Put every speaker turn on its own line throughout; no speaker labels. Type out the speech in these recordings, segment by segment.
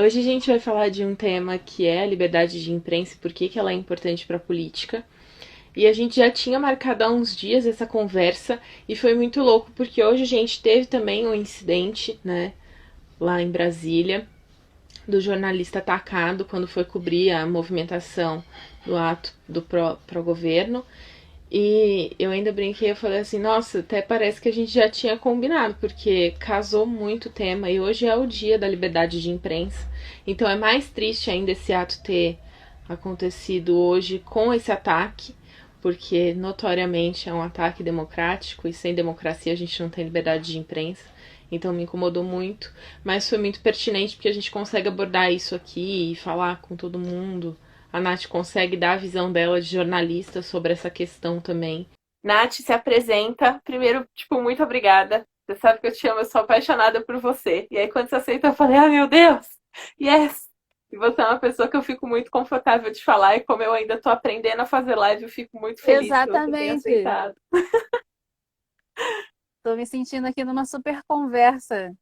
Hoje a gente vai falar de um tema que é a liberdade de imprensa e por que ela é importante para a política. E a gente já tinha marcado há uns dias essa conversa e foi muito louco porque hoje a gente teve também um incidente, né, lá em Brasília, do jornalista atacado quando foi cobrir a movimentação do ato do pró-governo. E eu ainda brinquei, eu falei assim, nossa, até parece que a gente já tinha combinado, porque casou muito o tema e hoje é o dia da liberdade de imprensa. Então é mais triste ainda esse ato ter acontecido hoje com esse ataque, porque notoriamente é um ataque democrático e sem democracia a gente não tem liberdade de imprensa. Então me incomodou muito, mas foi muito pertinente porque a gente consegue abordar isso aqui e falar com todo mundo. A Nath consegue dar a visão dela de jornalista sobre essa questão também. Nath, se apresenta. Primeiro, tipo, muito obrigada. Você sabe que eu te amo, eu sou apaixonada por você. E aí, quando você aceitou, eu falei, ah, meu Deus, yes! E você é uma pessoa que eu fico muito confortável de falar. E como eu ainda tô aprendendo a fazer live, eu fico muito feliz que você tenha
Exatamente.
aceitado.
Estou me sentindo aqui numa super conversa.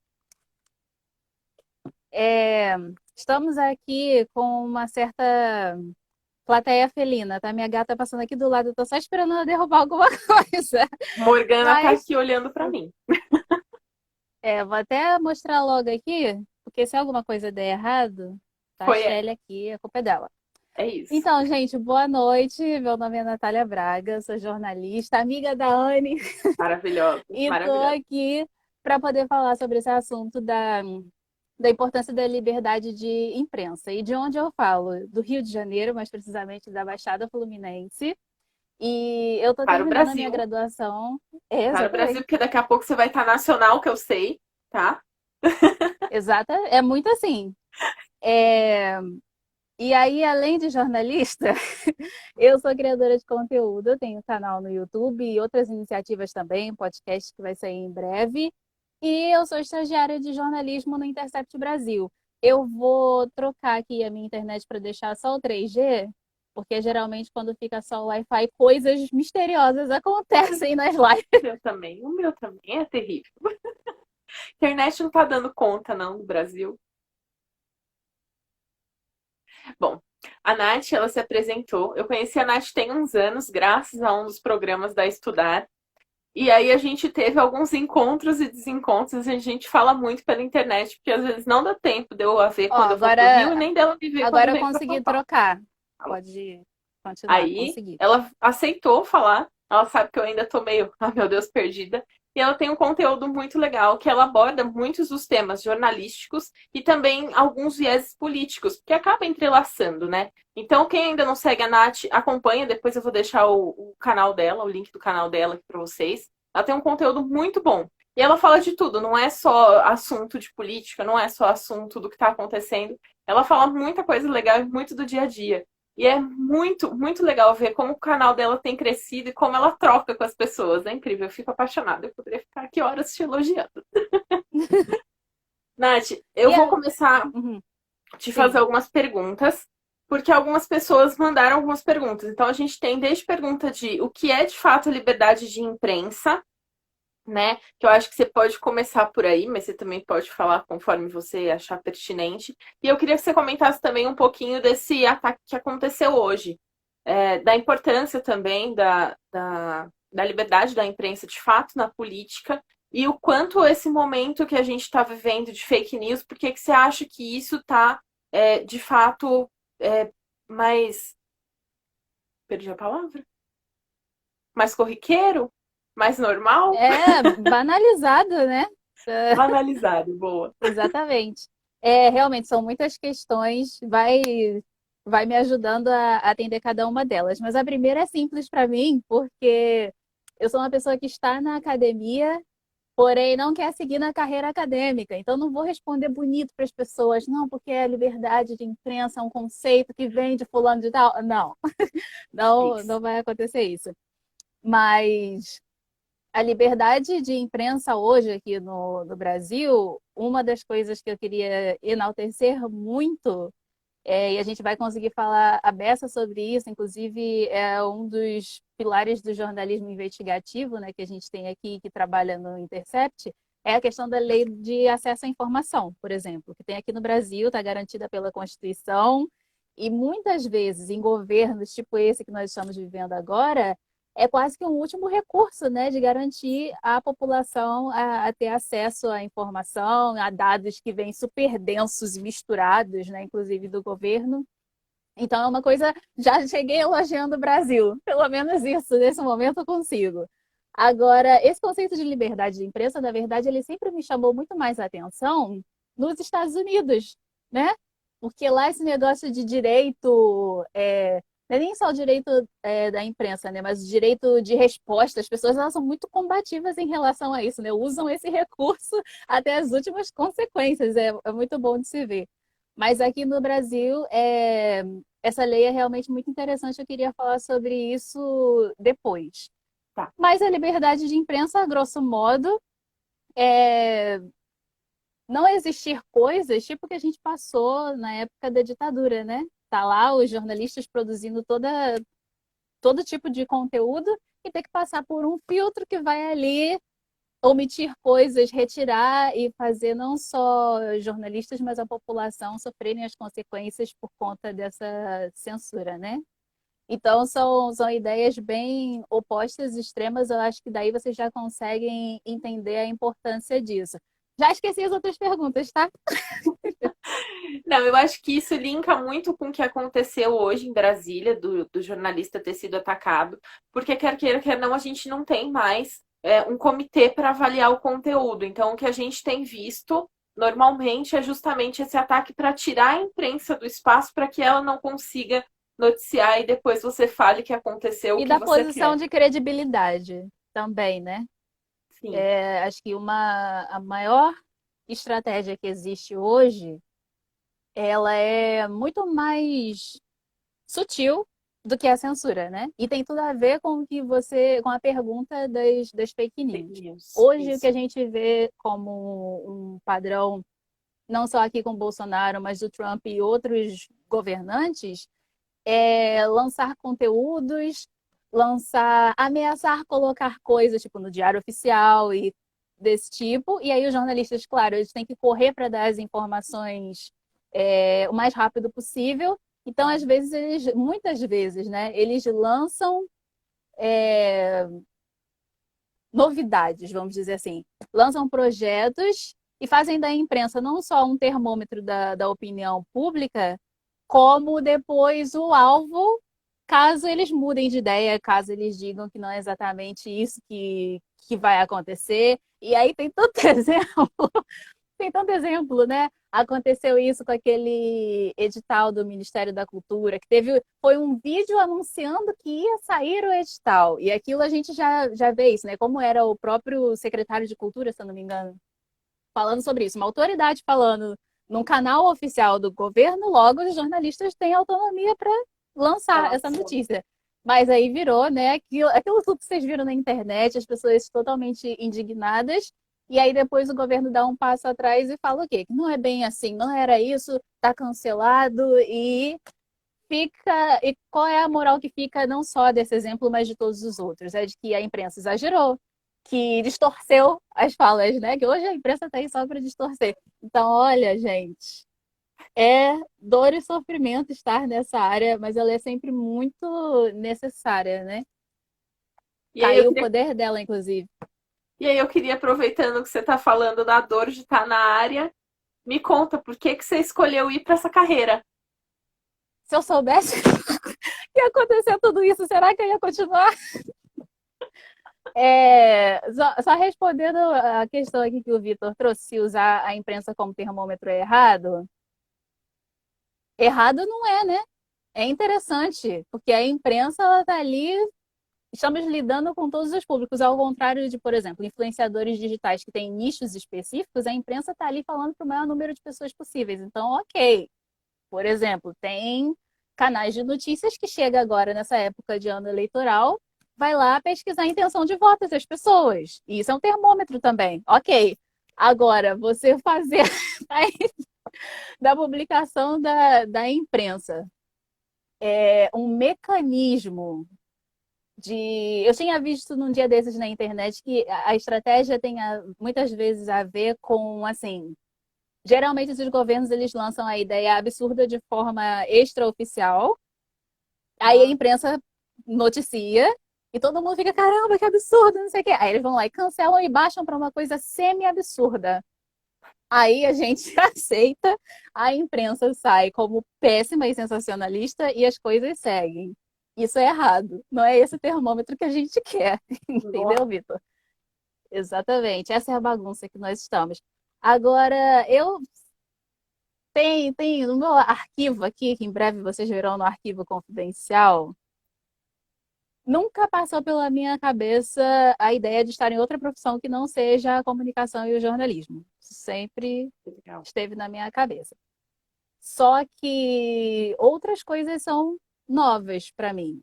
É, estamos aqui com uma certa plateia felina, tá? Minha gata passando aqui do lado, eu tô só esperando ela derrubar alguma coisa.
Morgana tá
Mas,
aqui olhando pra mim.
vou até mostrar logo aqui, porque se alguma coisa der errado, tá a
Foi
Shelly
ela.
aqui, a culpa é dela.
É isso.
Então, gente, boa noite. Meu nome é Natália Braga, sou jornalista, amiga da Anne,
Maravilhosa,
e tô
maravilhosa.
aqui para poder falar sobre esse assunto da importância da liberdade de imprensa. E de onde eu falo? Do Rio de Janeiro, mais precisamente da Baixada Fluminense. E eu estou
Para o
terminando a minha
Brasil.
graduação. É,
Para o Brasil,
exatamente.
porque daqui a pouco você vai estar nacional, que eu sei, tá?
Exata, é muito assim. É, e aí, além de jornalista, eu sou criadora de conteúdo, eu tenho um canal no YouTube e outras iniciativas também, podcast que vai sair em breve. E eu sou estagiária de jornalismo no Intercept Brasil. Eu vou trocar aqui a minha internet para deixar só o 3G, porque geralmente quando fica só o Wi-Fi, coisas misteriosas acontecem nas lives.
O meu também é terrível. A internet não tá dando conta, não, no Brasil. Bom, a Nath, ela se apresentou. Eu conheci a Nath tem uns anos, graças a um dos programas da Estudar. E aí a gente teve alguns encontros e desencontros, e a gente fala muito pela internet, porque às vezes não dá tempo de eu a ver
Ó,
quando eu vou pro Rio e nem dela me ver quando
agora eu
vem pra São
consegui
Paulo.
trocar. Pode continuar,
Aí
consegui.
ela aceitou falar. Ela sabe que eu ainda tô meio, ah, meu Deus, perdida. E ela tem um conteúdo muito legal que ela aborda muitos dos temas jornalísticos e também alguns vieses políticos, que acaba entrelaçando, né? Então, quem ainda não segue a Nath, acompanha. Depois eu vou deixar o canal dela, o link do canal dela aqui para vocês. Ela tem um conteúdo muito bom. E ela fala de tudo, não é só assunto de política, não é só assunto do que está acontecendo. Ela fala muita coisa legal e muito do dia a dia. E é muito, muito legal ver como o canal dela tem crescido e como ela troca com as pessoas. É incrível, eu fico apaixonada. Eu poderia ficar aqui horas te elogiando. Nath, eu
E
vou
a...
começar
Uhum,
a te fazer
sim.
algumas perguntas, porque algumas pessoas mandaram algumas perguntas. Então a gente tem desde pergunta de o que é de fato liberdade de imprensa, né? Que eu acho que você pode começar por aí, mas você também pode falar conforme você achar pertinente. E eu queria que você comentasse também um pouquinho desse ataque que aconteceu hoje, da importância também da liberdade da imprensa de fato na política e o quanto esse momento que a gente está vivendo de fake news, por que você acha que isso está de fato é, mais. Perdi a palavra? Mais corriqueiro? Mais normal?
É banalizado, né? É,
Banalizado, boa.
exatamente. Realmente são muitas questões, vai me ajudando a atender cada uma delas. Mas a primeira é simples para mim, porque eu sou uma pessoa que está na academia, porém não quer seguir na carreira acadêmica. Então não vou responder bonito para as pessoas, não, porque a liberdade de imprensa é um conceito que vem de fulano de tal. Não, não,
Isso.
não vai acontecer isso. Mas a liberdade de imprensa hoje aqui no Brasil, uma das coisas que eu queria enaltecer muito, e a gente vai conseguir falar a beça sobre isso, inclusive é um dos pilares do jornalismo investigativo, né, que a gente tem aqui, que trabalha no Intercept, é a questão da lei de acesso à informação, por exemplo, que tem aqui no Brasil, está garantida pela Constituição, e muitas vezes em governos tipo esse que nós estamos vivendo agora, é quase que um último recurso, né, de garantir à população a ter acesso à informação, a dados que vêm super densos e misturados, né, inclusive do governo. Então é uma coisa, já cheguei elogiando o Brasil, pelo menos isso, nesse momento eu consigo. Agora, esse conceito de liberdade de imprensa, na verdade, ele sempre me chamou muito mais atenção nos Estados Unidos, né? Porque lá esse negócio de direito, não é nem só o direito da imprensa, né? Mas o direito de resposta, as pessoas elas são muito combativas em relação a isso, né? Usam esse recurso até as últimas consequências, é muito bom de se ver. Mas aqui no Brasil, essa lei é realmente muito interessante, eu queria falar sobre isso depois.
Tá.
Mas a liberdade de imprensa, a grosso modo, é não existir coisas tipo que a gente passou na época da ditadura, né? Tá lá os jornalistas produzindo todo tipo de conteúdo e ter que passar por um filtro que vai ali omitir coisas, retirar e fazer não só jornalistas, mas a população sofrerem as consequências por conta dessa censura, né? Então, são ideias bem opostas, extremas. Eu acho que daí vocês já conseguem entender a importância disso. Já esqueci as outras perguntas, tá?
Não, eu acho que isso linka muito com o que aconteceu hoje em Brasília, do jornalista ter sido atacado, porque quer queira, quer não, a gente não tem mais um comitê para avaliar o conteúdo. Então, o que a gente tem visto normalmente é justamente esse ataque para tirar a imprensa do espaço para que ela não consiga noticiar e depois você fale que aconteceu o
E
que
da
você
posição
quer.
de credibilidade também, né?
Sim.
Acho que a maior estratégia que existe hoje, ela é muito mais sutil do que a censura, né? E tem tudo a ver com o que com a pergunta das fake
Fake
news.
news.
Hoje, o que a
Isso.
gente vê como um padrão, não só aqui com o Bolsonaro, mas do Trump e outros governantes, é lançar conteúdos, ameaçar colocar coisas, tipo, no diário oficial e desse tipo. E aí os jornalistas, claro, eles têm que correr para dar as informações o mais rápido possível. Então, às vezes, muitas vezes, né, eles lançam novidades, vamos dizer assim. Lançam projetos e fazem da imprensa não só um termômetro da opinião pública, como depois o alvo, caso eles mudem de ideia, caso eles digam que não é exatamente isso que vai acontecer. E aí tem tanto exemplo, tem tanto exemplo, né? Aconteceu isso com aquele edital do Ministério da Cultura, que foi um vídeo anunciando que ia sair o edital. E aquilo a gente já vê isso, né? Como era o próprio secretário de Cultura, se eu não me engano, falando sobre isso. Uma autoridade falando num canal oficial do governo, logo os jornalistas têm autonomia para lançar essa notícia. Mas aí virou, né, aquilo tudo que vocês viram na internet, as pessoas totalmente indignadas, e aí depois o governo dá um passo atrás e fala o quê? Que não é bem assim, não era isso, tá cancelado e fica. E qual é a moral que fica não só desse exemplo, mas de todos os outros? É de que a imprensa exagerou, que distorceu as falas, né? Que hoje a imprensa está aí só para distorcer. Então, olha, gente, é dor e sofrimento estar nessa área, mas ela é sempre muito necessária, né?
E
Tá
aí
aí o poder dela, inclusive.
eu queria, aproveitando que você está falando da dor de estar na área, me conta por que você escolheu ir para essa carreira.
Se eu soubesse que ia acontecer tudo isso, será que eu ia continuar? Só respondendo a questão aqui que o Vitor trouxe, se usar a imprensa como termômetro é errado. Errado não é, né? É interessante, porque a imprensa ela está ali, estamos lidando com todos os públicos, ao contrário de, por exemplo, influenciadores digitais que têm nichos específicos, a imprensa está ali falando para o maior número de pessoas possíveis. Então, ok. Por exemplo, tem canais de notícias que chega agora nessa época de ano eleitoral, vai lá pesquisar a intenção de voto das pessoas. E isso é um termômetro também. Ok. Agora, você fazer da publicação da imprensa um mecanismo Eu tinha visto num dia desses na internet que a estratégia tem muitas vezes a ver com, assim, geralmente esses governos eles lançam a ideia absurda de forma extraoficial, aí a
Ah,
imprensa noticia e todo mundo fica, caramba, que absurdo, não sei o quê. Aí eles vão lá e cancelam e baixam para uma coisa semi-absurda. Aí a gente aceita, a imprensa sai como péssima e sensacionalista e as coisas seguem. Isso é errado. Não é esse termômetro que a gente quer,
nossa.
entendeu, Vitor? Exatamente. Essa é a bagunça que nós estamos. Agora, eu tenho no meu arquivo aqui, que em breve vocês verão no arquivo confidencial, nunca passou pela minha cabeça a ideia de estar em outra profissão que não seja a comunicação e o jornalismo. Isso sempre
Legal.
esteve na minha cabeça. Só que outras coisas são novas para mim.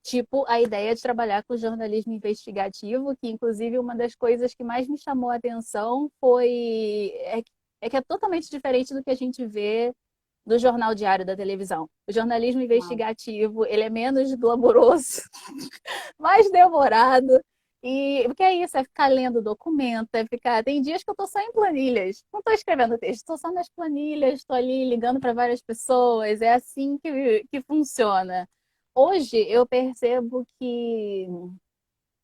Tipo a ideia de trabalhar com jornalismo investigativo, que inclusive uma das coisas que mais me chamou a atenção é que é totalmente diferente do que a gente vê do jornal diário da televisão. O jornalismo
Uau.
investigativo, ele é menos glamouroso, mais demorado. E o que é isso? É ficar lendo documento, é ficar. Tem dias que eu estou só em planilhas, não estou escrevendo texto, estou só nas planilhas, estou ali ligando para várias pessoas, é assim que funciona. Hoje eu percebo que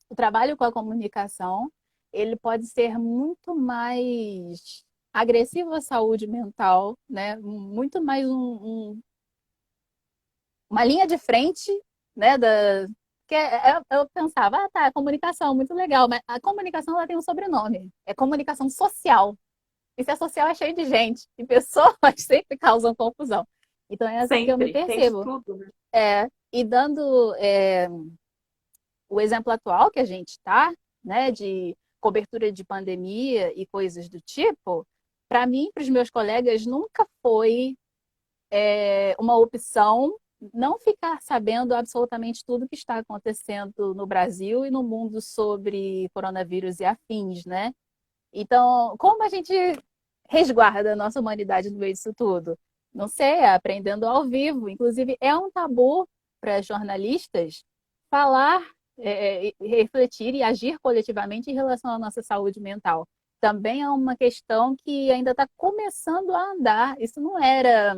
o trabalho com a comunicação ele pode ser muito mais agressivo à saúde mental, né? Muito mais uma linha de frente, né? Eu pensava, ah, tá, comunicação, muito legal, mas a comunicação ela tem um sobrenome, é comunicação social. E se é social é cheio de gente, e pessoas sempre causam confusão. Então é assim que eu me
Sempre, tem de
percebo.
tudo, né?
E dando o exemplo atual que a gente está, né, de cobertura de pandemia e coisas do tipo, para mim, para os meus colegas, nunca foi uma opção não ficar sabendo absolutamente tudo que está acontecendo no Brasil e no mundo sobre coronavírus e afins, né? Então, como a gente resguarda a nossa humanidade no meio disso tudo? Não sei, é aprendendo ao vivo. Inclusive, é um tabu para jornalistas falar, refletir e agir coletivamente em relação à nossa saúde mental. Também é uma questão que ainda está começando a andar. Isso não era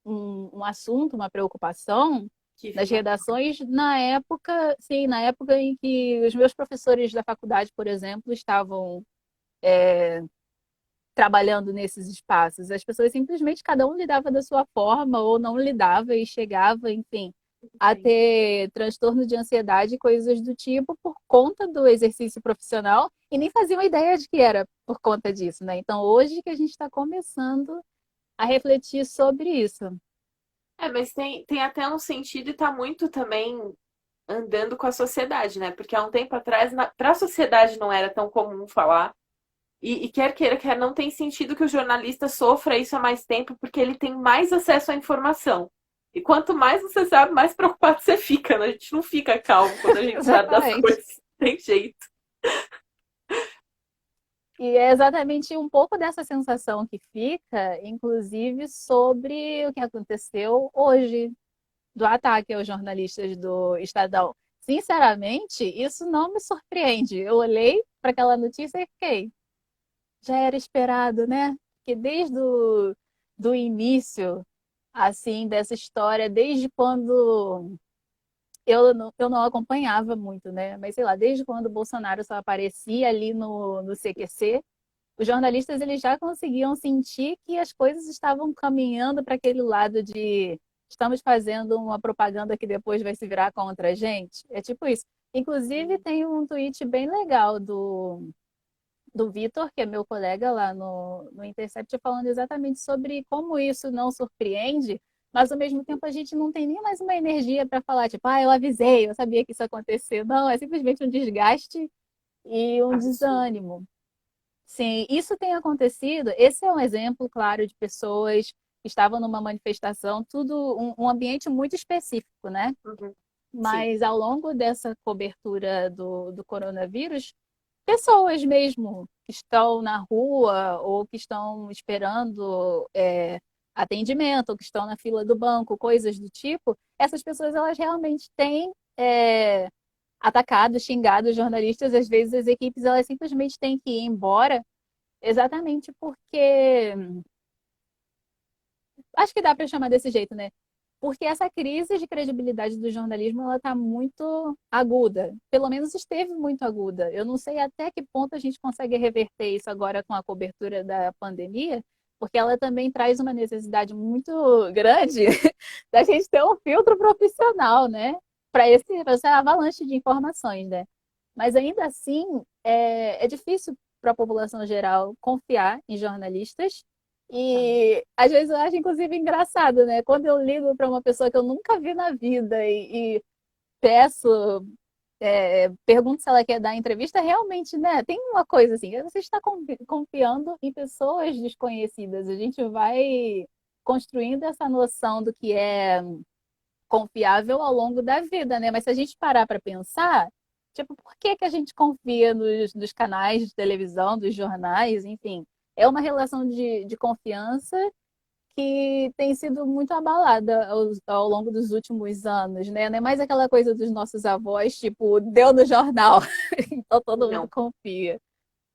um assunto, uma preocupação
Que
nas
fica.
redações na época, sim, na época em que os meus professores da faculdade, por exemplo, estavam trabalhando nesses espaços. As pessoas simplesmente cada um lidava da sua forma ou não lidava e chegava, enfim, a
Sim.
ter transtorno de ansiedade e coisas do tipo por conta do exercício profissional e nem faziam ideia de que era por conta disso, né? Então, hoje que a gente está começando a refletir sobre isso.
É, mas tem até um sentido e tá muito também andando com a sociedade, né? Porque há um tempo atrás, para a sociedade não era tão comum falar. E quer queira, quer não, tem sentido que o jornalista sofra isso há mais tempo, porque ele tem mais acesso à informação. E quanto mais você sabe, mais preocupado você fica, né? A gente não fica calmo quando a gente sabe das
Exatamente.
coisas. Tem jeito.
E é exatamente um pouco dessa sensação que fica, inclusive, sobre o que aconteceu hoje, do ataque aos jornalistas do Estadão. Sinceramente, isso não me surpreende. Eu olhei para aquela notícia e fiquei, já era esperado, né? Porque desde do início, assim, dessa história, desde quando eu não acompanhava muito, né? Mas sei lá, desde quando o Bolsonaro só aparecia ali no CQC, os jornalistas eles já conseguiam sentir que as coisas estavam caminhando para aquele lado de estamos fazendo uma propaganda que depois vai se virar contra a gente. É tipo isso. Inclusive, tem um tweet bem legal do Vitor, que é meu colega lá no Intercept, falando exatamente sobre como isso não surpreende, mas ao mesmo tempo a gente não tem nem mais uma energia para falar, tipo, ah, eu avisei, eu sabia que isso ia acontecer. Não, é simplesmente um desgaste e um
Absurdo.
desânimo. Sim, isso tem acontecido. Esse é um exemplo, claro, de pessoas que estavam numa manifestação, tudo um ambiente muito específico, né?
Uhum. Sim.
Mas ao longo dessa cobertura do coronavírus, pessoas mesmo que estão na rua ou que estão esperando atendimento, ou que estão na fila do banco, coisas do tipo, essas pessoas elas realmente têm é, atacados, xingados, jornalistas, às vezes as equipes elas simplesmente têm que ir embora, exatamente porque acho que dá para chamar desse jeito, né? Porque essa crise de credibilidade do jornalismo ela está muito aguda, pelo menos esteve muito aguda. Eu não sei até que ponto a gente consegue reverter isso agora com a cobertura da pandemia, porque ela também traz uma necessidade muito grande da gente ter um filtro profissional, né? Para essa avalanche de informações, né? Mas ainda assim, é difícil para a população geral confiar em jornalistas e às vezes eu acho, inclusive, engraçado, né? Quando eu ligo para uma pessoa que eu nunca vi na vida e peço, pergunto se ela quer dar entrevista, realmente, né? Tem uma coisa assim, você está confiando em pessoas desconhecidas. A gente vai construindo essa noção do que é confiável ao longo da vida, né? Mas se a gente parar para pensar, tipo, por que que a gente confia nos canais de televisão, dos jornais, enfim? É uma relação de confiança que tem sido muito abalada ao longo dos últimos anos, né? Não é mais aquela coisa dos nossos avós, tipo, deu no jornal, então todo mundo
Não.
confia.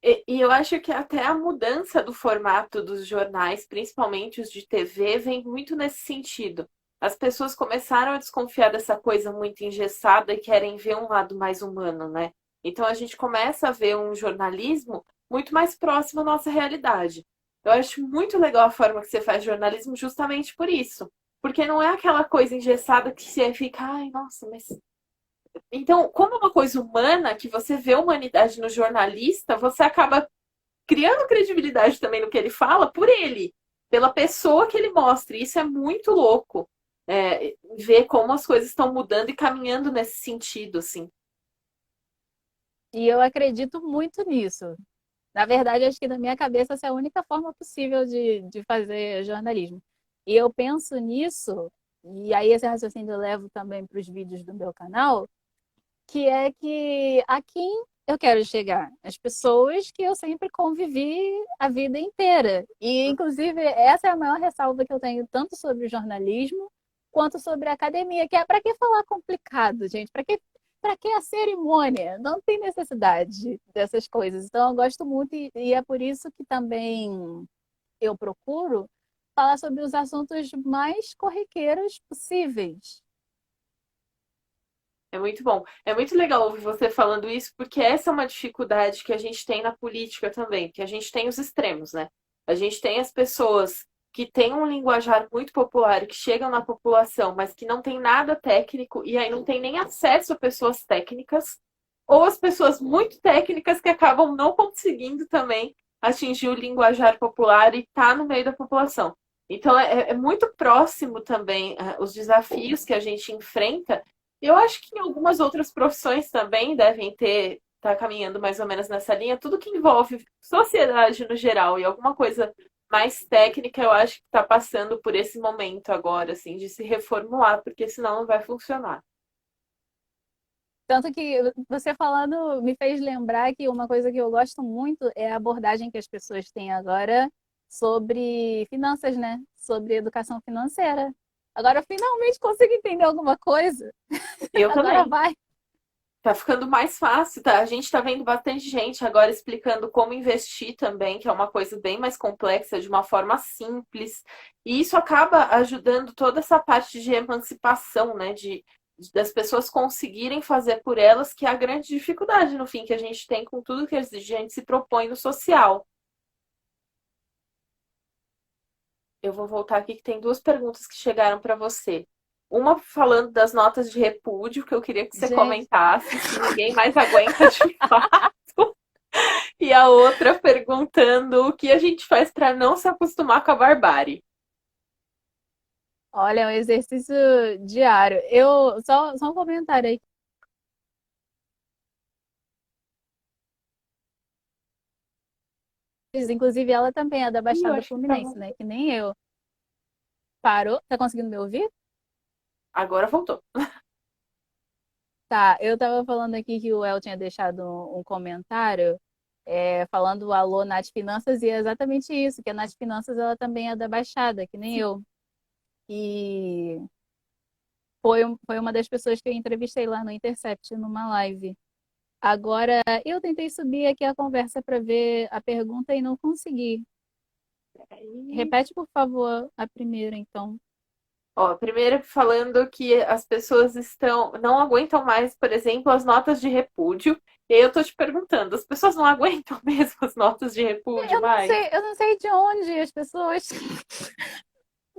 E eu acho que até a mudança do formato dos jornais, principalmente os de TV, vem muito nesse sentido. As pessoas começaram a desconfiar dessa coisa muito engessada e querem ver um lado mais humano, né? Então a gente começa a ver um jornalismo muito mais próximo à nossa realidade. Eu acho muito legal a forma que você faz jornalismo justamente por isso. Porque não é aquela coisa engessada que você fica, ai, nossa, mas então, como é uma coisa humana, que você vê a humanidade no jornalista, você acaba criando credibilidade também no que ele fala por ele, pela pessoa que ele mostra. E isso é muito louco. Ver como as coisas estão mudando e caminhando nesse sentido, assim.
E eu acredito muito nisso. Na verdade, acho que na minha cabeça essa é a única forma possível de fazer jornalismo. E eu penso nisso, e aí esse raciocínio eu levo também para os vídeos do meu canal, que é que a quem eu quero chegar? As pessoas que eu sempre convivi a vida inteira. E, inclusive, essa é a maior ressalva que eu tenho, tanto sobre o jornalismo quanto sobre a academia, que é para que falar complicado, gente? Para que a cerimônia? Não tem necessidade dessas coisas. Então, eu gosto muito e é por isso que também eu procuro falar sobre os assuntos mais corriqueiros possíveis.
É muito bom. É muito legal ouvir você falando isso, porque essa é uma dificuldade que a gente tem na política também, que a gente tem os extremos, né? A gente tem as pessoas que têm um linguajar muito popular e que chegam na população, mas que não tem nada técnico e aí não tem nem acesso a pessoas técnicas, ou as pessoas muito técnicas que acabam não conseguindo também atingir o linguajar popular e estar tá no meio da população. Então é muito próximo também os desafios que a gente enfrenta. Eu acho que em algumas outras profissões também devem ter, tá caminhando mais ou menos nessa linha. Tudo que envolve sociedade no geral e alguma coisa mais técnica, eu acho que está passando por esse momento agora, assim, de se reformular, porque senão não vai funcionar.
Tanto que você falando me fez lembrar que uma coisa que eu gosto muito é a abordagem que as pessoas têm agora sobre finanças, né? Sobre educação financeira. Agora eu finalmente consigo entender alguma coisa.
Eu
Agora
também.
vai.
Tá ficando mais fácil, tá? A gente tá vendo bastante gente agora explicando como investir também, que é uma coisa bem mais complexa, de uma forma simples. E isso acaba ajudando toda essa parte de emancipação, né? Das pessoas conseguirem fazer por elas, que é a grande dificuldade, no fim, que a gente tem com tudo que a gente se propõe no social. Eu vou voltar aqui que tem duas perguntas que chegaram para você. Uma falando das notas de repúdio, que eu queria que você
Gente,
comentasse, se ninguém mais aguenta de fato. E a outra perguntando o que a gente faz para não se acostumar com a barbárie.
olha, é um exercício diário. Eu só um comentário aí. Inclusive, ela também é da
Ih, eu
Baixada
acho que tá...
Fluminense, né? Que nem eu. Parou? Tá conseguindo me ouvir?
Agora voltou.
Tá, eu tava falando aqui que o El tinha deixado um comentário falando alô Nath Finanças e é exatamente isso, que a Nath Finanças ela também é da Baixada, que nem eu. E Foi uma das pessoas que eu entrevistei lá no Intercept, numa live. Agora, eu tentei subir aqui a conversa para ver a pergunta e não consegui.
Aí,
Repete, por favor, a primeira, então.
ó, primeiro falando que as pessoas não aguentam mais, por exemplo, as notas de repúdio. E aí eu tô te perguntando, as pessoas não aguentam mesmo as notas de repúdio mais?
Eu não sei de onde as pessoas.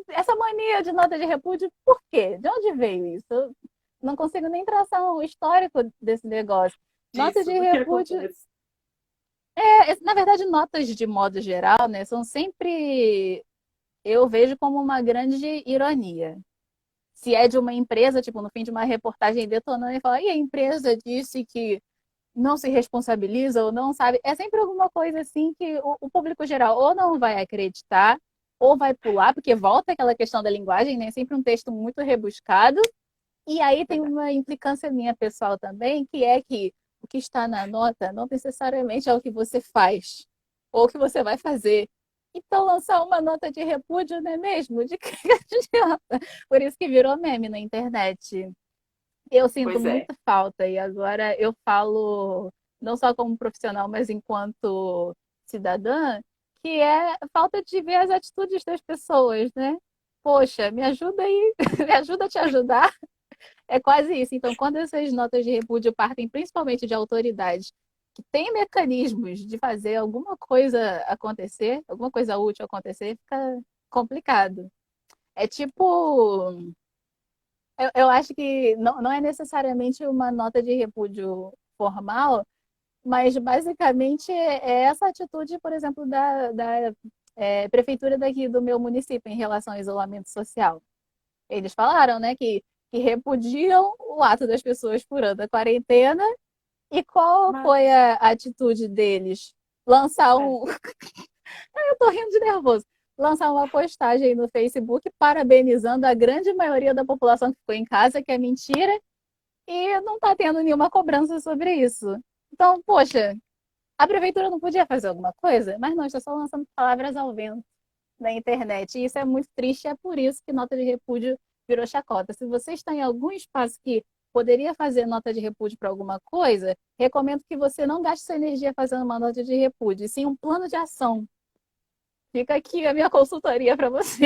Essa mania de nota de repúdio, por quê? De onde veio isso? Eu não consigo nem traçar um histórico desse negócio. Nota de
Disso, do que
repúdio.
acontece.
Na verdade, notas de modo geral, né, são sempre. Eu vejo como uma grande ironia. Se é de uma empresa, tipo, no fim de uma reportagem detonando e fala, e a empresa disse que não se responsabiliza ou não sabe, é sempre alguma coisa assim que o público geral ou não vai acreditar ou vai pular, porque volta aquela questão da linguagem, né? Sempre um texto muito rebuscado. E aí tem uma implicância minha pessoal também, que é que o que está na nota não necessariamente é o que você faz ou o que você vai fazer. Então, lançar uma nota de repúdio, não é mesmo? De que adianta? Por isso que virou meme na internet. Eu sinto
Pois é.
muita falta, e agora eu falo não só como profissional, mas enquanto cidadã, que é falta de ver as atitudes das pessoas, né? Poxa, me ajuda aí, me ajuda a te ajudar. É quase isso. Então, quando essas notas de repúdio partem principalmente de autoridades que têm mecanismos de fazer alguma coisa acontecer, alguma coisa útil acontecer, fica complicado. É tipo, eu acho que não é necessariamente uma nota de repúdio formal, mas basicamente é essa atitude, por exemplo, da prefeitura daqui do meu município em relação ao isolamento social. Eles falaram, né, que repudiam o ato das pessoas furando a quarentena. E qual
Mas,
foi a atitude deles? Lançar
é,
um. Eu tô rindo de nervoso. Lançar uma postagem no Facebook parabenizando a grande maioria da população que ficou em casa, que é mentira, e não tá tendo nenhuma cobrança sobre isso. Então, poxa, a prefeitura não podia fazer alguma coisa? Mas não, está só lançando palavras ao vento na internet. E isso é muito triste, é por isso que nota de repúdio virou chacota. Se você está em algum espaço que poderia fazer nota de repúdio para alguma coisa, recomendo que você não gaste sua energia fazendo uma nota de repúdio, e sim um plano de ação. Fica aqui a minha consultoria para você.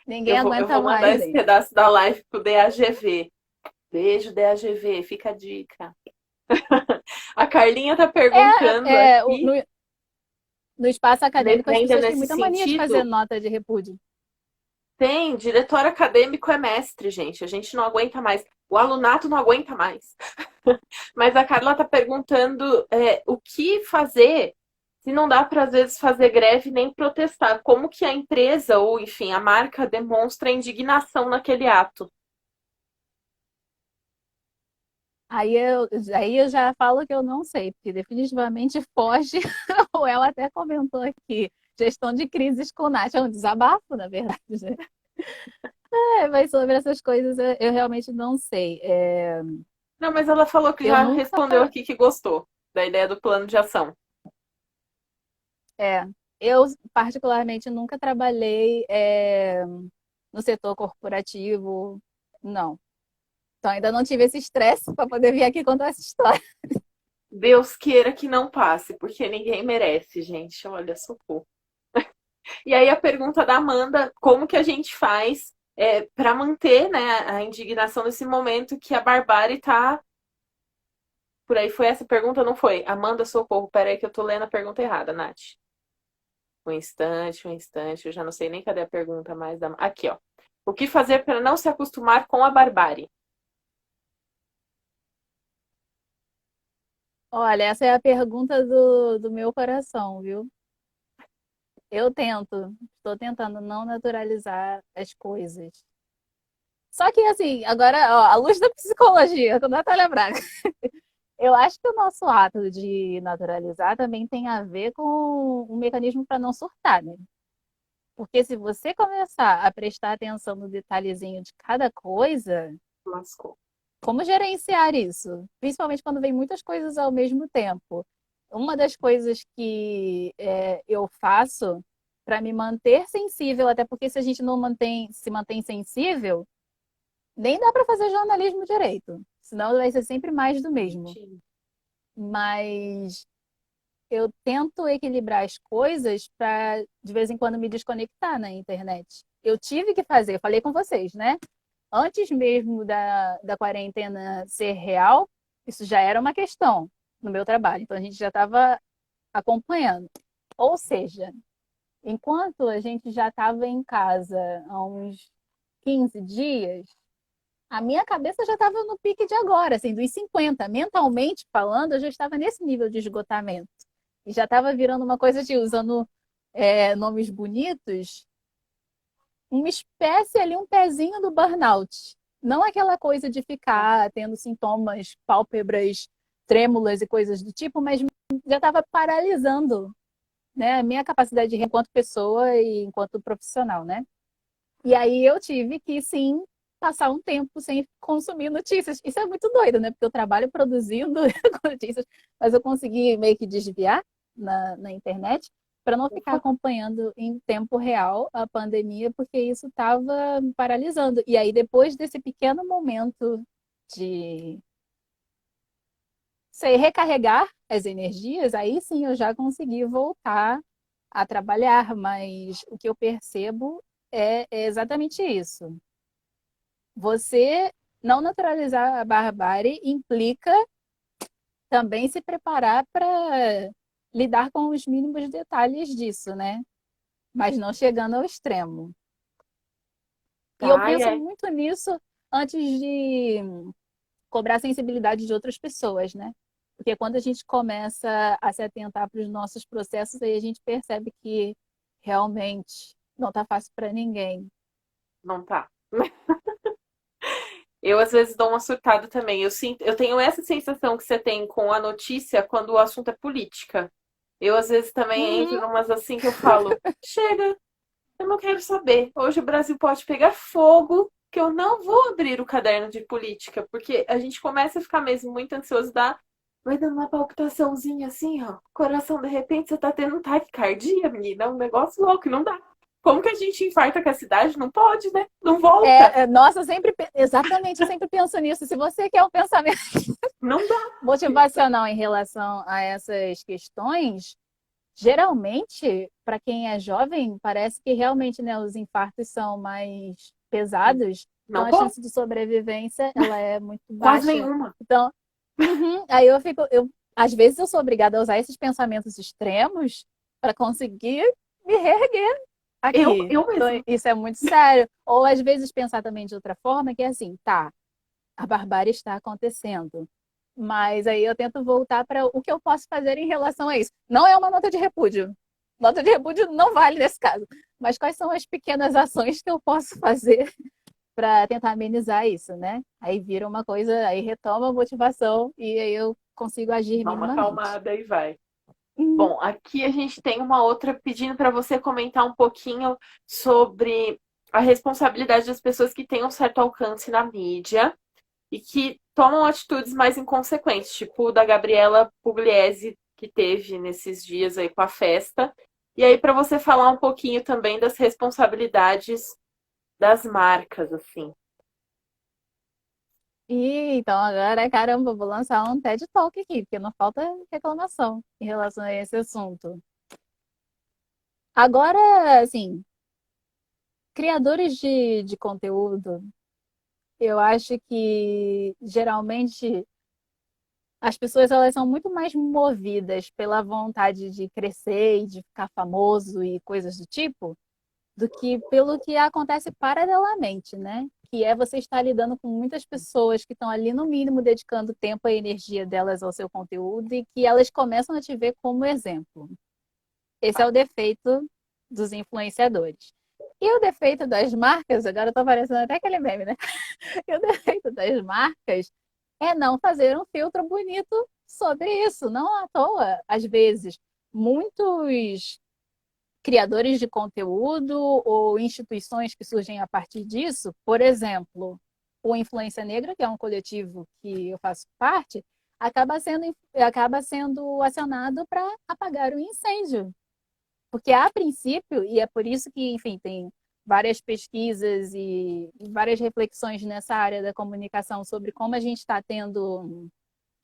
Ninguém
eu
aguenta
vou mandar
mais,
esse
gente.
pedaço da live pro DAGV. Beijo, DAGV, fica a dica. A Carlinha tá perguntando
É,
aqui,
no espaço acadêmico, as
ainda
pessoas têm
nesse
muita mania de fazer
sentido,
nota de repúdio.
tem, diretor acadêmico é mestre, gente. A gente não aguenta mais. O alunato não aguenta mais. Mas a Carla tá perguntando o que fazer se não dá para, às vezes, fazer greve nem protestar. Como que a empresa, ou enfim, a marca demonstra indignação naquele ato?
Aí eu já falo que eu não sei, porque definitivamente foge, ou ela até comentou aqui, gestão de crises com Nath, é um desabafo, na verdade, né? Mas sobre essas coisas eu realmente não sei.
Não, mas ela falou que
Eu
já
nunca,
respondeu aqui que gostou da ideia do plano de ação.
é, eu particularmente nunca trabalhei no setor corporativo, não. Então ainda não tive esse estresse para poder vir aqui contar essa história.
Deus queira que não passe, porque ninguém merece, gente. Olha, socorro. E aí a pergunta da Amanda, como que a gente faz para manter, né, a indignação nesse momento que a barbárie tá por aí? Foi essa pergunta, não foi? Amanda, socorro. Pera aí que eu tô lendo a pergunta errada, Nath. Um instante, eu já não sei nem cadê a pergunta mais da... Aqui, ó. O que fazer para não se acostumar com a barbárie?
Olha, essa é a pergunta do meu coração, viu? Estou tentando não naturalizar as coisas. Só que, assim, agora, ó, à luz da psicologia, com a Natália Braga, eu acho que o nosso ato de naturalizar também tem a ver com um mecanismo para não surtar, né? Porque se você começar a prestar atenção no detalhezinho de cada coisa,
Lascou.
como gerenciar isso? Principalmente quando vem muitas coisas ao mesmo tempo. Uma das coisas que eu faço para me manter sensível, até porque se a gente não se mantém sensível, Nem dá para fazer jornalismo direito, senão vai ser sempre mais do mesmo.
Sim.
Mas eu tento equilibrar as coisas para de vez em quando me desconectar na internet. Eu tive que fazer, falei com vocês, né? Antes mesmo da quarentena ser real, isso já era uma questão no meu trabalho. Então a gente já estava acompanhando. Ou seja, enquanto a gente já estava em casa há uns 15 dias, a minha cabeça já estava no pique de agora, assim, dos 50. Mentalmente falando, eu já estava nesse nível de esgotamento. E já estava virando uma coisa de usando nomes bonitos, uma espécie ali, um pezinho do burnout. Não aquela coisa de ficar tendo sintomas, pálpebras trêmulas e coisas do tipo, mas já estava paralisando, né, a minha capacidade de enquanto pessoa e enquanto profissional, né? E aí eu tive que, sim, passar um tempo sem consumir notícias. Isso é muito doido, né? Porque eu trabalho produzindo notícias, mas eu consegui meio que desviar na internet para não ficar acompanhando em tempo real a pandemia, porque isso estava me paralisando. E aí, depois desse pequeno momento de, sei, recarregar as energias, aí sim eu já consegui voltar a trabalhar, mas o que eu percebo é exatamente isso. Você não naturalizar a barbárie implica também se preparar para lidar com os mínimos detalhes disso, né? Mas não chegando ao extremo. E eu
Tá,
penso muito nisso antes de cobrar a sensibilidade de outras pessoas, né? Porque quando a gente começa a se atentar para os nossos processos, aí a gente percebe que realmente não está fácil para ninguém.
não tá. Eu às vezes dou uma surtada também. Eu tenho essa sensação que você tem com a notícia quando o assunto é política. Eu às vezes também entro
Uhum.
numas assim que eu falo, chega, eu não quero saber. Hoje o Brasil pode pegar fogo, que eu não vou abrir o caderno de política, porque a gente começa a ficar mesmo muito ansioso, vai dando uma palpitaçãozinha assim, ó. Coração, de repente, você tá tendo um taquicardia, menina, é um negócio louco, não dá. Como que a gente infarta com a cidade? Não pode, né? Não volta.
Nossa, exatamente, eu sempre penso nisso. Se você quer um pensamento
Não dá.
motivacional em relação a essas questões, geralmente, para quem é jovem, parece que realmente, né, os infartos são mais pesados, então
Não
a
pode.
chance de sobrevivência ela é muito
Quase
baixa.
nenhuma.
Então, aí às vezes eu sou obrigada a usar esses pensamentos extremos para conseguir me reerguer aqui.
Eu
Então,
mesmo.
isso é muito sério. Ou às vezes pensar também de outra forma, que é assim, tá, a barbárie está acontecendo. Mas aí eu tento voltar para o que eu posso fazer em relação a isso. Não é uma nota de repúdio. Nota de repúdio não vale nesse caso. Mas quais são as pequenas ações que eu posso fazer para tentar amenizar isso, né? Aí vira uma coisa, aí retoma a motivação e aí eu consigo agir
Dá uma
minimamente.
acalmada e vai.
Uhum.
Bom, aqui a gente tem uma outra pedindo para você comentar um pouquinho sobre a responsabilidade das pessoas que têm um certo alcance na mídia e que tomam atitudes mais inconsequentes, tipo o da Gabriela Pugliese, que teve nesses dias aí com a festa. E aí, para você falar um pouquinho também das responsabilidades das marcas, assim.
E então agora, caramba, vou lançar um TED Talk aqui, porque não falta reclamação em relação a esse assunto. Agora, assim, criadores de conteúdo, eu acho que geralmente as pessoas elas são muito mais movidas pela vontade de crescer e de ficar famoso e coisas do tipo, do que pelo que acontece paralelamente, né? Que é você estar lidando com muitas pessoas que estão ali, no mínimo, dedicando tempo e energia delas ao seu conteúdo e que elas começam a te ver como exemplo. Esse é o defeito dos influenciadores. E o defeito das marcas, agora eu tô parecendo até aquele meme, né? E o defeito das marcas é não fazer um filtro bonito sobre isso. Não à toa, às vezes, muitos criadores de conteúdo ou instituições que surgem a partir disso, por exemplo, o Influência Negra, que é um coletivo que eu faço parte, acaba sendo acionado para apagar o incêndio. Porque, a princípio, e é por isso que, enfim, tem várias pesquisas e várias reflexões nessa área da comunicação sobre como a gente está tendo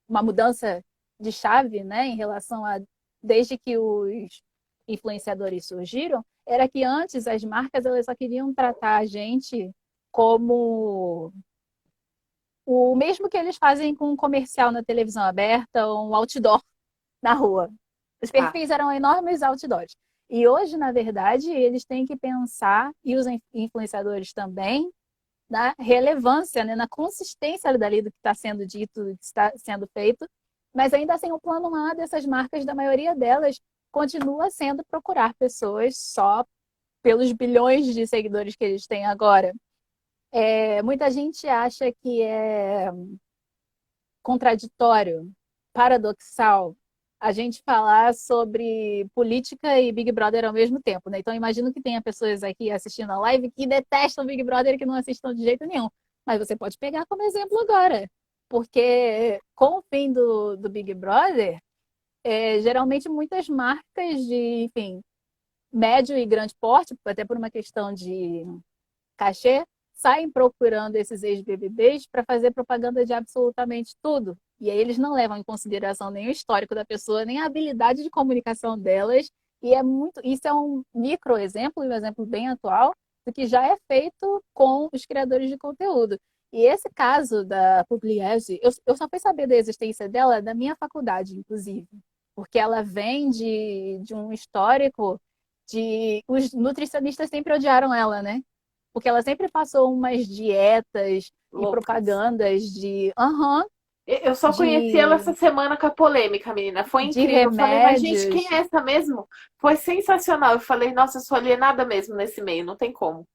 uma mudança de chave, né, em relação a desde que os influenciadores surgiram, era que antes as marcas elas só queriam tratar a gente como o mesmo que eles fazem com um comercial na televisão aberta ou um outdoor na rua. Os
Tá.
perfis eram enormes outdoors. E hoje, na verdade, eles têm que pensar, e os influenciadores também, na relevância, né, na consistência dali do que está sendo dito, do que está sendo feito, mas ainda assim o plano A dessas marcas, da maioria delas, continua sendo procurar pessoas só pelos bilhões de seguidores que eles têm agora. Muita gente acha que é contraditório, paradoxal, a gente falar sobre política e Big Brother ao mesmo tempo, né? Então, imagino que tenha pessoas aqui assistindo a live que detestam Big Brother e que não assistam de jeito nenhum. Mas você pode pegar como exemplo agora. Porque com o fim do Big Brother, geralmente muitas marcas de, enfim, médio e grande porte, até por uma questão de cachê, saem procurando esses ex-BBBs para fazer propaganda de absolutamente tudo. E aí eles não levam em consideração nem o histórico da pessoa, nem a habilidade de comunicação delas. E isso é um micro exemplo, e um exemplo bem atual, do que já é feito com os criadores de conteúdo. E esse caso da Pugliese, eu só fui saber da existência dela da minha faculdade, inclusive, porque ela vem de um histórico de. Os nutricionistas sempre odiaram ela, né? Porque ela sempre passou umas dietas e
Loucas.
propagandas
Eu só conheci ela
de,
essa semana com a polêmica, menina. Foi
de
incrível. Eu falei, mas gente, quem
remédios.
é essa mesmo? Foi sensacional. Eu falei, nossa, eu sou alienada mesmo nesse meio, não tem como.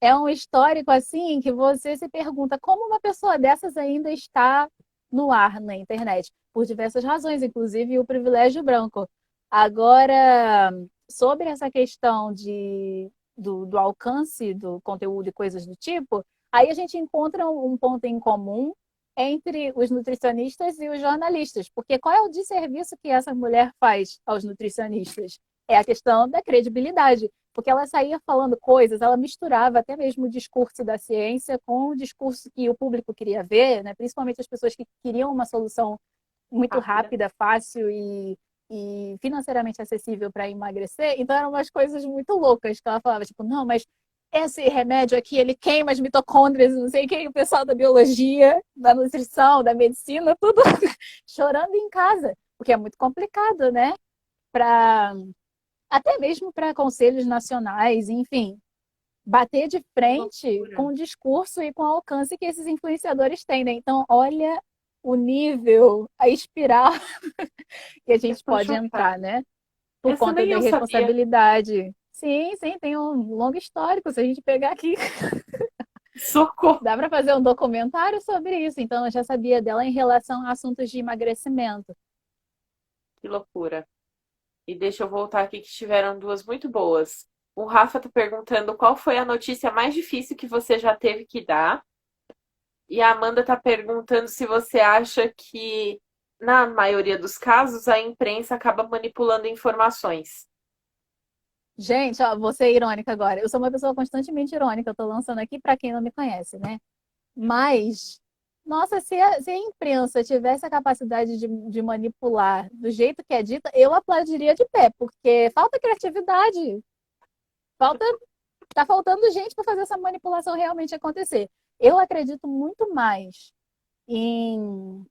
É um histórico assim que você se pergunta como uma pessoa dessas ainda está no ar na internet, por diversas razões, inclusive o privilégio branco. Agora, sobre essa questão do alcance do conteúdo e coisas do tipo, aí a gente encontra um ponto em comum entre os nutricionistas e os jornalistas, porque qual é o desserviço que essa mulher faz aos nutricionistas? É a questão da credibilidade, porque ela saía falando coisas, ela misturava até mesmo o discurso da ciência com o discurso que o público queria ver, né? Principalmente as pessoas que queriam uma solução muito
Rápida.
rápida, fácil e financeiramente acessível para emagrecer. Então eram umas coisas muito loucas que ela falava, tipo, não, mas esse remédio aqui, ele queima as mitocôndrias, não sei quem, o pessoal da biologia, da nutrição, da medicina, tudo chorando em casa, porque é muito complicado, né? Para até mesmo para conselhos nacionais, enfim, bater de
Que
frente
loucura.
com o discurso e com o alcance que esses influenciadores têm, né? Então, olha o nível, a espiral que a
Eu
gente
tô
pode entrar,
chocada.
né? Por
Essa
conta
nem
da
eu sabia.
irresponsabilidade. Sim, sim, tem um longo histórico. Se a gente pegar aqui,
Socorro.
dá para fazer um documentário sobre isso. Então, eu já sabia dela em relação a assuntos de emagrecimento.
Que loucura. E deixa eu voltar aqui que tiveram duas muito boas. O Rafa tá perguntando qual foi a notícia mais difícil que você já teve que dar. E a Amanda tá perguntando se você acha que, na maioria dos casos, a imprensa acaba manipulando informações.
Gente, ó, vou ser irônica agora. Eu sou uma pessoa constantemente irônica. Eu tô lançando aqui para quem não me conhece, né? Mas, nossa, se a imprensa tivesse a capacidade de manipular do jeito que é dita, eu aplaudiria de pé, porque falta criatividade, falta, tá faltando gente para fazer essa manipulação realmente acontecer. Eu acredito muito mais em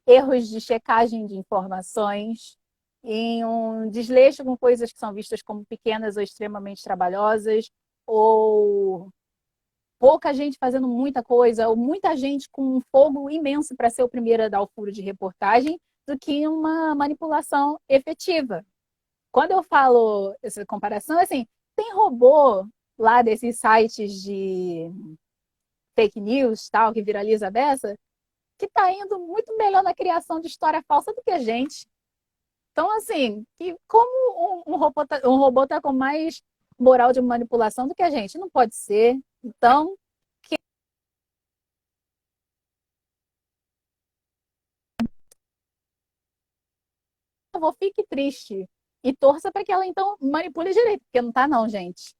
erros de checagem de informações, em um desleixo com coisas que são vistas como pequenas ou extremamente trabalhosas, ou pouca gente fazendo muita coisa, ou muita gente com um fogo imenso para ser o primeiro a dar o furo de reportagem, do que uma manipulação efetiva. Quando eu falo essa comparação, assim, tem robô lá desses sites de fake news, tal, que viraliza a beça, que está indo muito melhor na criação de história falsa do que a gente. Então, assim, que como um robô tá com mais moral de manipulação do que a gente? Não pode ser. Então, favor, fique triste e torça para que ela então manipule direito, porque não tá não, gente.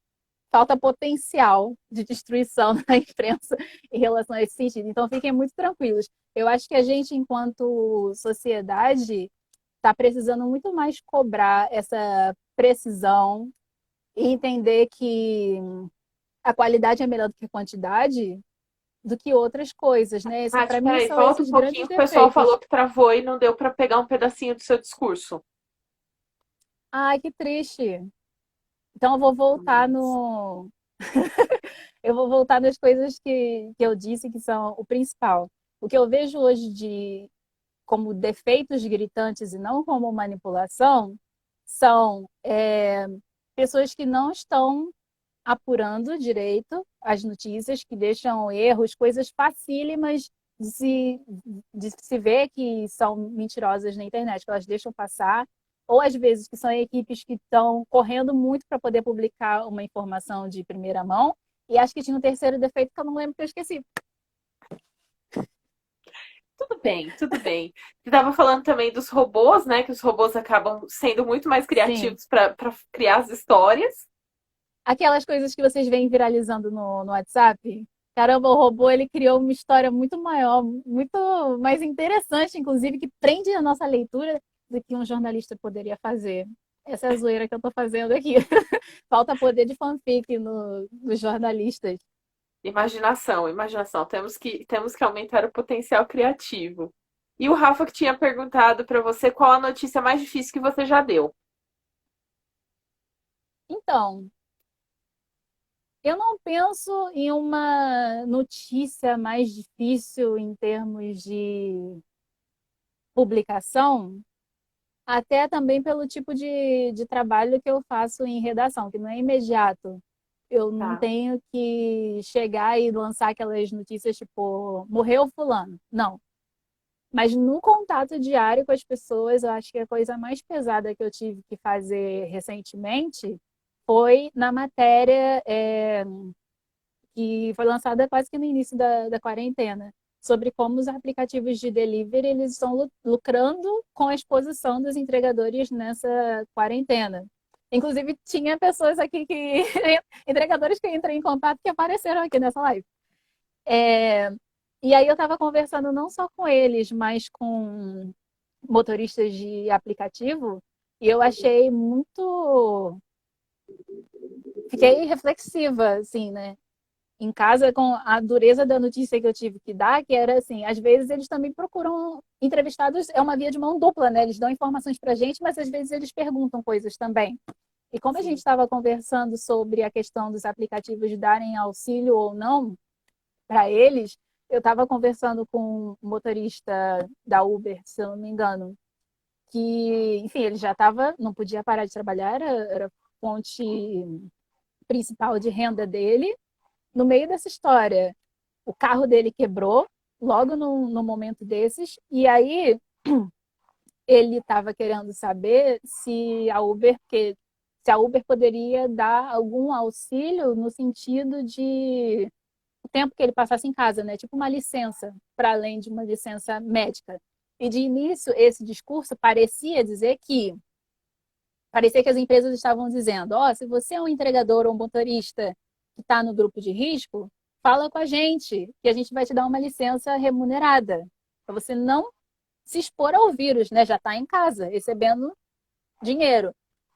falta potencial de destruição na imprensa em relação a esse sentido. Então, fiquem muito tranquilos. Eu acho que a gente, enquanto sociedade, está precisando muito mais cobrar essa precisão e entender que a qualidade é melhor do que a quantidade, do que outras coisas, né?
Nath,
Para mim,
peraí,
são
volta um
esses
pouquinho,
grandes
o pessoal falou
defeitos.
que travou e não deu para pegar um pedacinho do seu discurso.
Ai, que triste. Então, eu vou voltar
Nossa.
no. Eu vou voltar nas coisas que eu disse que são o principal. O que eu vejo hoje como defeitos gritantes e não como manipulação são pessoas que não estão apurando direito as notícias, que deixam erros, coisas facílimas de se ver que são mentirosas na internet, que elas deixam passar, ou às vezes que são equipes que estão correndo muito para poder publicar uma informação de primeira mão. E acho que tinha um terceiro defeito que eu não lembro que eu esqueci.
Tudo bem, tudo bem. Você estava falando também dos robôs, né? Que os robôs acabam sendo muito mais
Sim.
criativos para criar as histórias.
Aquelas coisas que vocês veem viralizando no WhatsApp. Caramba, o robô ele criou uma história muito maior, muito mais interessante, inclusive, que prende a nossa leitura do que um jornalista poderia fazer. Essa é a zoeira que eu estou fazendo aqui. Falta poder de fanfic nos jornalistas.
Imaginação, imaginação. Temos que aumentar o potencial criativo. E o Rafa que tinha perguntado para você qual a notícia mais difícil que você já deu.
Então, eu não penso em uma notícia mais difícil em termos de publicação, até também pelo tipo de trabalho que eu faço em redação, que não é imediato. Eu não
Tá.
tenho que chegar e lançar aquelas notícias tipo, morreu fulano. Não. Mas no contato diário com as pessoas, eu acho que a coisa mais pesada que eu tive que fazer recentemente foi na matéria que foi lançada quase que no início da quarentena, sobre como os aplicativos de delivery eles estão lucrando com a exposição dos entregadores nessa quarentena. Inclusive, tinha pessoas aqui que. entregadores que eu entrei em contato que apareceram aqui nessa live. É, e aí eu estava conversando não só com eles, mas com motoristas de aplicativo, e eu achei muito. Fiquei reflexiva, assim, né? Em casa, com a dureza da notícia que eu tive que dar, que era assim, às vezes eles também procuram entrevistados, é uma via de mão dupla, né? Eles dão informações pra gente, mas às vezes eles perguntam coisas também. E como a gente
Sim.
estava conversando sobre a questão dos aplicativos darem auxílio ou não para eles, eu estava conversando com um motorista da Uber, se eu não me engano, que, enfim, ele já estava, não podia parar de trabalhar, era fonte principal de renda dele. No meio dessa história, o carro dele quebrou, logo no momento desses, e aí ele estava querendo saber se a Uber, porque se a Uber poderia dar algum auxílio no sentido de o tempo que ele passasse em casa, né? Tipo uma licença, para além de uma licença médica. E de início, esse discurso parecia que as empresas estavam dizendo, ó, oh, se você é um entregador ou um motorista que está no grupo de risco, fala com a gente, que a gente vai te dar uma licença remunerada, para você não se expor ao vírus, né? Já está em casa, recebendo dinheiro.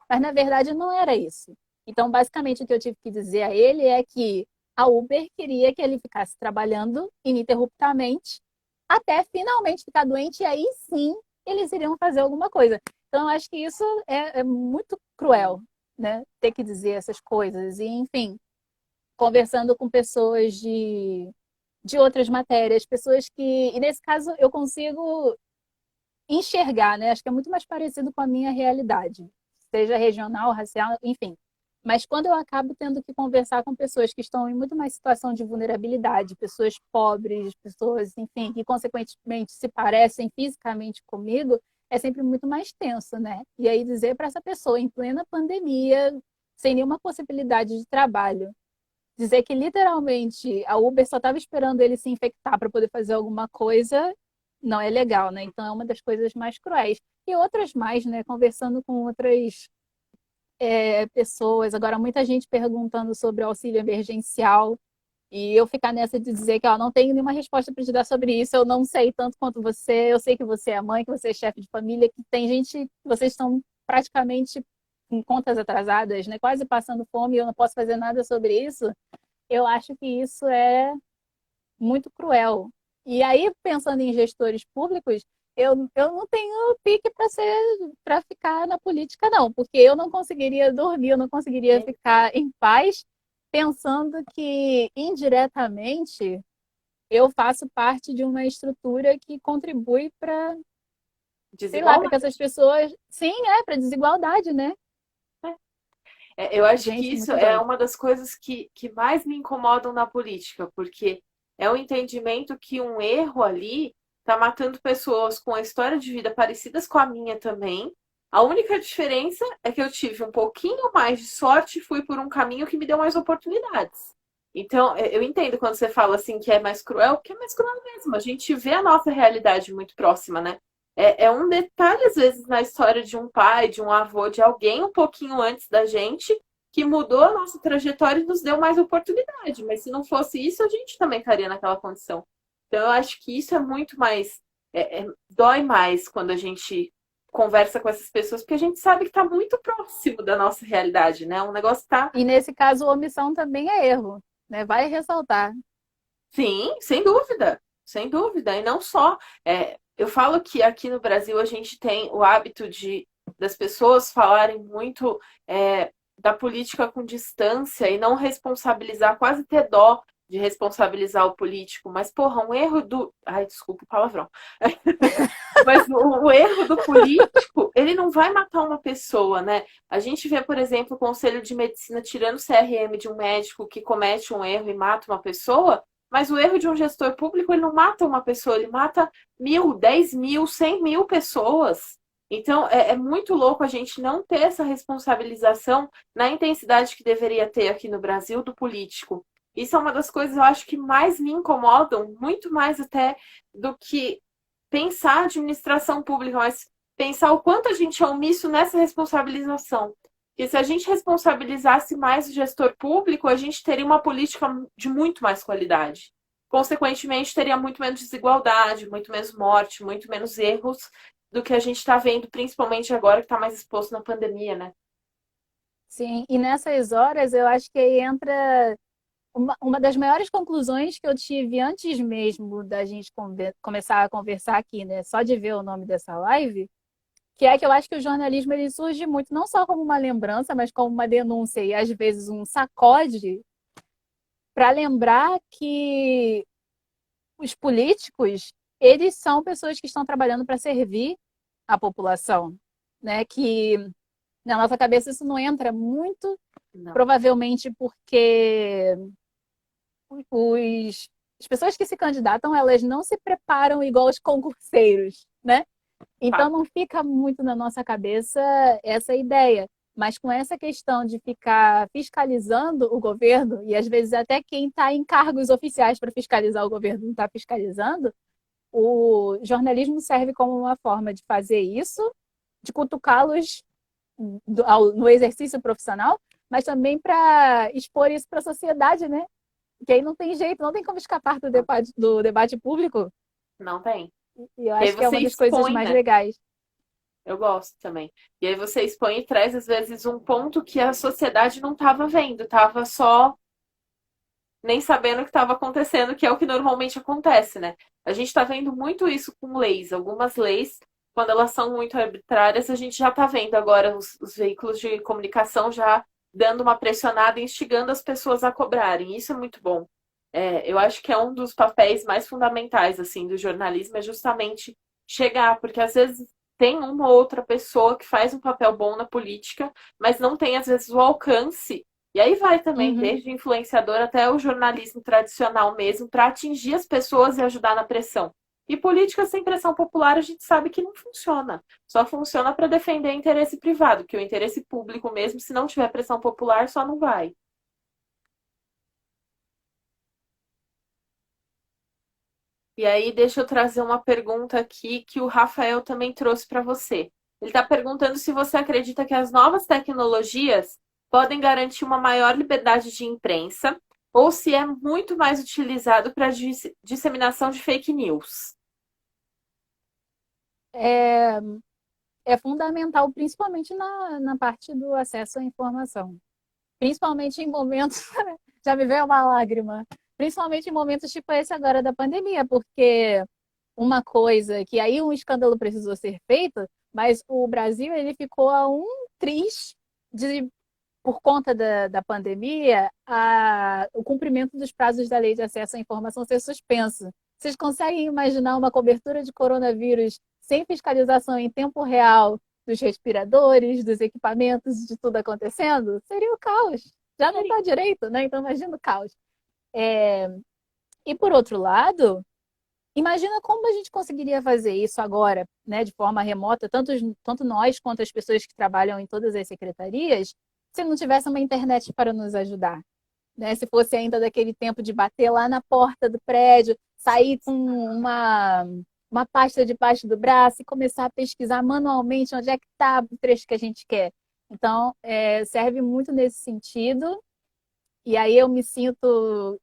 Mas na verdade não era isso. Então, basicamente, o que eu tive que dizer a ele é que a Uber queria que ele ficasse trabalhando ininterruptamente até finalmente ficar doente, e aí sim eles iriam fazer alguma coisa. Então, eu acho que isso é muito cruel, né? Ter que dizer essas coisas. E, enfim, conversando com pessoas de outras matérias, pessoas que. E nesse caso, eu consigo enxergar, né? Acho que é muito mais parecido com a minha realidade, seja regional, racial, enfim. Mas quando eu acabo tendo que conversar com pessoas que estão em muito mais situação de vulnerabilidade, pessoas pobres, pessoas, enfim, que consequentemente se parecem fisicamente comigo, é sempre muito mais tenso, né? E aí dizer para essa pessoa em plena pandemia, sem nenhuma possibilidade de trabalho, dizer que literalmente a Uber só estava esperando ele se infectar para poder fazer alguma coisa, não é legal, né? Então é uma das coisas mais cruéis. E outras mais, né? Conversando com outras pessoas, agora muita gente perguntando sobre o auxílio emergencial, e eu ficar nessa de dizer que eu não tenho nenhuma resposta para te dar sobre isso, eu não sei tanto quanto você, eu sei que você é mãe, que você é chefe de família, que tem gente, vocês estão praticamente com contas atrasadas, né? Quase passando fome e eu não posso fazer nada sobre isso. Eu acho que isso é muito cruel. E aí, pensando em gestores públicos, eu não tenho pique para ficar na política, não, porque eu não conseguiria dormir, eu não conseguiria ficar em paz pensando que indiretamente eu faço parte de uma estrutura que contribui para, sei lá, para que
Desigualdade.
essas pessoas. Sim, para desigualdade, né?
Eu acho que
Gente,
isso
muito
é
doido.
uma das coisas que mais me incomodam na política, porque é o entendimento que um erro ali está matando pessoas com a história de vida parecidas com a minha também. A única diferença é que eu tive um pouquinho mais de sorte e fui por um caminho que me deu mais oportunidades. Então, eu entendo quando você fala assim que é mais cruel, porque é mais cruel mesmo. A gente vê a nossa realidade muito próxima, né? É um detalhe, às vezes, na história de um pai, de um avô, de alguém um pouquinho antes da gente, que mudou a nossa trajetória e nos deu mais oportunidade. Mas se não fosse isso, a gente também estaria naquela condição. Então, eu acho que isso é muito mais. Dói mais quando a gente conversa com essas pessoas, porque a gente sabe que está muito próximo da nossa realidade, né? Um negócio está.
E nesse caso, omissão também é erro, né? Vai ressaltar.
Sim, sem dúvida, sem dúvida. E não só. Eu falo que aqui no Brasil a gente tem o hábito das pessoas falarem muito da política com distância e não responsabilizar, quase ter dó de responsabilizar o político. Mas, porra, um erro do. Ai, desculpa o palavrão. Mas o erro do político, ele não vai matar uma pessoa, né? A gente vê, por exemplo, o Conselho de Medicina tirando o CRM de um médico que comete um erro e mata uma pessoa, mas o erro de um gestor público, ele não mata uma pessoa, ele mata 1.000, 10.000, 100.000 pessoas. Então, é muito louco a gente não ter essa responsabilização na intensidade que deveria ter aqui no Brasil do político. Isso é uma das coisas, eu acho, que mais me incomodam, muito mais até do que pensar a administração pública, mas pensar o quanto a gente é omisso nessa responsabilização. Porque se a gente responsabilizasse mais o gestor público, a gente teria uma política de muito mais qualidade. Consequentemente, teria muito menos desigualdade, muito menos morte, muito menos erros do que a gente está vendo, principalmente agora que está mais exposto na pandemia, né?
Sim, e nessas horas eu acho que aí entra uma das maiores conclusões que eu tive antes mesmo da gente começar a conversar aqui, né? Só de ver o nome dessa live, que é que eu acho que o jornalismo ele surge muito não só como uma lembrança, mas como uma denúncia e às vezes um sacode para lembrar que os políticos, eles são pessoas que estão trabalhando para servir a população, né? Que na nossa cabeça isso não entra muito,
Não.
provavelmente porque os, as pessoas que se candidatam, elas não se preparam igual os concurseiros, né? Então
Fato.
não fica muito na nossa cabeça essa ideia. Mas com essa questão de ficar fiscalizando o governo, e às vezes até quem está em cargos oficiais para fiscalizar o governo não está fiscalizando, o jornalismo serve como uma forma de fazer isso, de cutucá-los no exercício profissional, mas também para expor isso para a sociedade, né? Que aí não tem jeito, não tem como escapar do debate público.
Não tem.
E eu
E aí
acho que é
você
uma das coisas
expõe,
mais
né?
legais.
Eu gosto também. E aí você expõe e traz, às vezes, um ponto que a sociedade não estava vendo, estava só nem sabendo o que estava acontecendo, que é o que normalmente acontece, né? A gente está vendo muito isso com leis. Algumas leis, quando elas são muito arbitrárias, a gente já está vendo agora os veículos de comunicação já dando uma pressionada, instigando as pessoas a cobrarem. Isso é muito bom. Eu acho que é um dos papéis mais fundamentais assim do jornalismo é justamente chegar, porque às vezes tem uma ou outra pessoa que faz um papel bom na política, mas não tem às vezes o alcance e aí vai também,
Uhum.
desde o influenciador até o jornalismo tradicional mesmo, para atingir as pessoas e ajudar na pressão. E política sem pressão popular a gente sabe que não funciona. Só funciona para defender interesse privado, que o interesse público mesmo, se não tiver pressão popular, só não vai. E aí, deixa eu trazer uma pergunta aqui que o Rafael também trouxe para você. Ele está perguntando se você acredita que as novas tecnologias podem garantir uma maior liberdade de imprensa ou se é muito mais utilizado para disseminação de fake news.
É, é fundamental, principalmente na parte do acesso à informação. Principalmente em momentos. Já me veio uma lágrima. Principalmente em momentos tipo esse agora da pandemia, porque uma coisa que aí um escândalo precisou ser feito, mas o Brasil ele ficou a um triz de, por conta da pandemia, o cumprimento dos prazos da lei de acesso à informação ser suspenso. Vocês conseguem imaginar uma cobertura de coronavírus sem fiscalização em tempo real dos respiradores, dos equipamentos, de tudo acontecendo? Seria o caos. Já não está direito, né? Então imagina o caos. E por outro lado, imagina como a gente conseguiria fazer isso agora, né, de forma remota, tanto nós quanto as pessoas que trabalham em todas as secretarias, se não tivesse uma internet para nos ajudar. Né? Se fosse ainda daquele tempo de bater lá na porta do prédio, sair com uma pasta debaixo do braço e começar a pesquisar manualmente onde é que está o trecho que a gente quer. Então, serve muito nesse sentido. E aí eu me sinto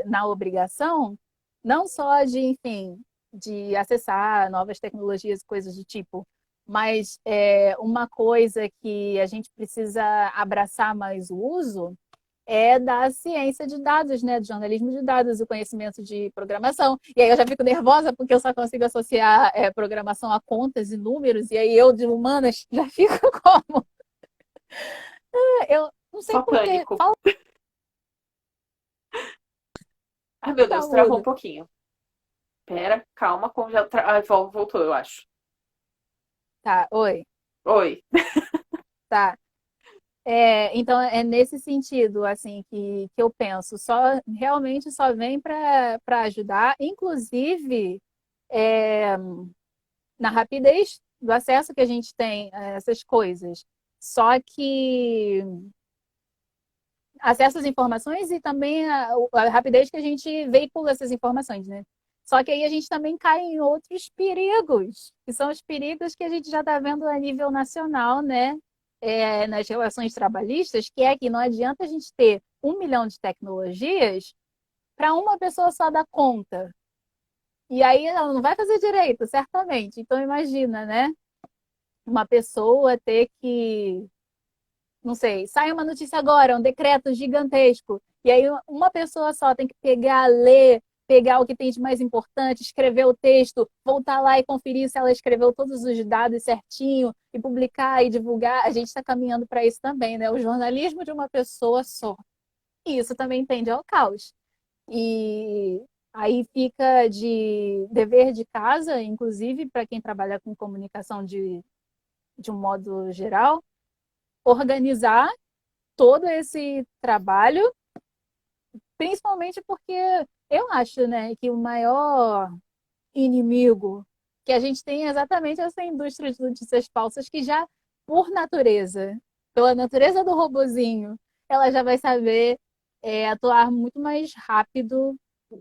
na obrigação não só de, enfim, de acessar novas tecnologias e coisas do tipo, mas uma coisa que a gente precisa abraçar mais o uso é da ciência de dados, né? Do jornalismo de dados, o conhecimento de programação. E aí eu já fico nervosa porque eu só consigo associar programação a contas e números, e aí eu, de humanas, já fico como? Eu não sei
Só
por que.
pânico. Ai, meu Deus, travou um pouquinho. Pera, calma, voltou, eu acho.
Tá, oi.
Oi.
Tá. Então é nesse sentido assim que eu penso, realmente só vem para ajudar, inclusive na rapidez do acesso que a gente tem a essas coisas. Só que acesso às informações e também a rapidez que a gente veicula essas informações, né? Só que aí a gente também cai em outros perigos, que são os perigos que a gente já está vendo a nível nacional, né? Nas relações trabalhistas, que é que não adianta a gente ter 1 milhão de tecnologias para uma pessoa só dar conta. E aí ela não vai fazer direito, certamente. Então imagina, né? Uma pessoa ter que, não sei, sai uma notícia agora, um decreto gigantesco, e aí uma pessoa só tem que pegar, ler, pegar o que tem de mais importante, escrever o texto, voltar lá e conferir se ela escreveu todos os dados certinho e publicar e divulgar. A gente está caminhando para isso também, né? O jornalismo de uma pessoa só. E isso também tende ao caos. E aí fica de dever de casa, inclusive para quem trabalha com comunicação de um modo geral, organizar todo esse trabalho, principalmente porque eu acho, né, que o maior inimigo que a gente tem é exatamente essa indústria de notícias falsas que já, por natureza, pela natureza do robozinho, ela já vai saber atuar muito mais rápido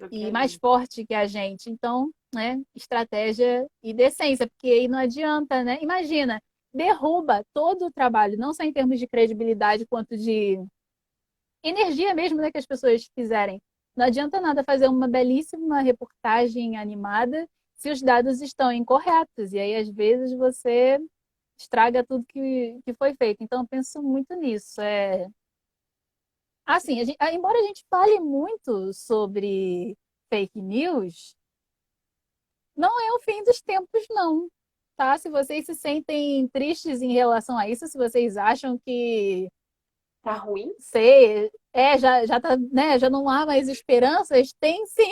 e mais forte que a gente. Então, né, estratégia e decência, porque aí não adianta, né? Imagina, derruba todo o trabalho, não só em termos de credibilidade, quanto de energia mesmo, né, que as pessoas fizerem. Não adianta nada fazer uma belíssima reportagem animada se os dados estão incorretos. E aí, às vezes, você estraga tudo que foi feito. Então, eu penso muito nisso. Assim, embora a gente fale muito sobre fake news, não é o fim dos tempos, não. Tá? Se vocês se sentem tristes em relação a isso, se vocês acham que
tá ruim,
sei, já tá, né, já não há mais esperanças, tem sim,